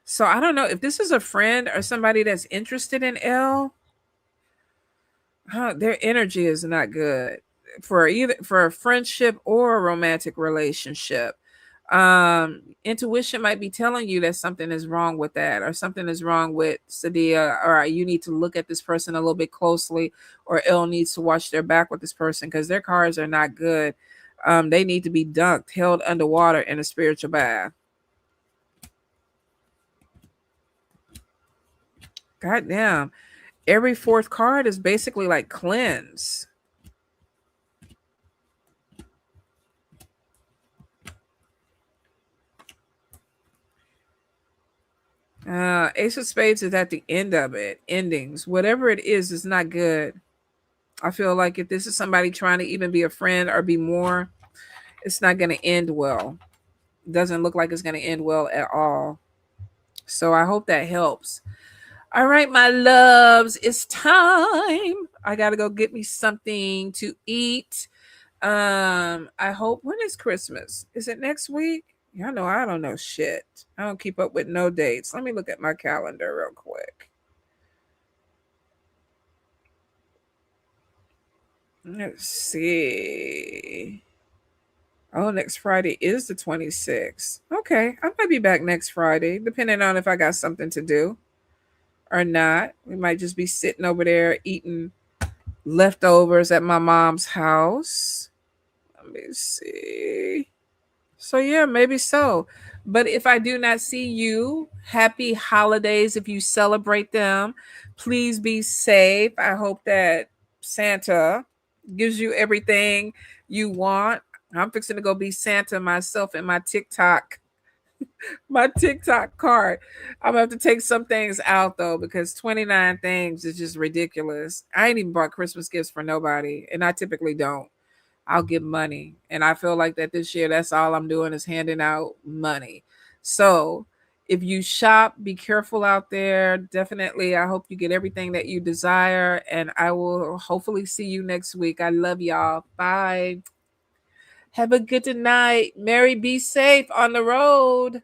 So I don't know if this is a friend or somebody that's interested in L. Their energy is not good for a friendship or a romantic relationship. Intuition might be telling you that something is wrong with that, or something is wrong with Sadia, or you need to look at this person a little bit closely, or L needs to watch their back with this person because their cards are not good. They need to be dunked, held underwater in a spiritual bath. God damn. Every fourth card is basically like cleanse. Ace of Spades is at the end of it. Endings. Whatever it is not good. I feel like if this is somebody trying to even be a friend or be more, it's not going to end well. Doesn't look like it's going to end well at all. So I hope that helps. All right, my loves, it's time. I got to go get me something to eat. I hope, when is Christmas? Is it next week? Y'all know I don't know shit. I don't keep up with no dates. Let me look at my calendar real quick. Let's see. Oh, next Friday is the 26th. Okay, I might be back next Friday, depending on if I got something to do or not. We might just be sitting over there eating leftovers at my mom's house. Let me see. So yeah, maybe so. But if I do not see you, happy holidays if you celebrate them. Please be safe. I hope that Santa gives you everything you want. I'm fixing to go be Santa myself in my TikTok cart. I'm gonna have to take some things out though because 29 things is just ridiculous. I ain't even bought Christmas gifts for nobody, and I typically don't. I'll give money. And I feel like that this year, that's all I'm doing is handing out money. So if you shop, be careful out there. Definitely, I hope you get everything that you desire. And I will hopefully see you next week. I love y'all. Bye. Have a good night. Mary, be safe on the road.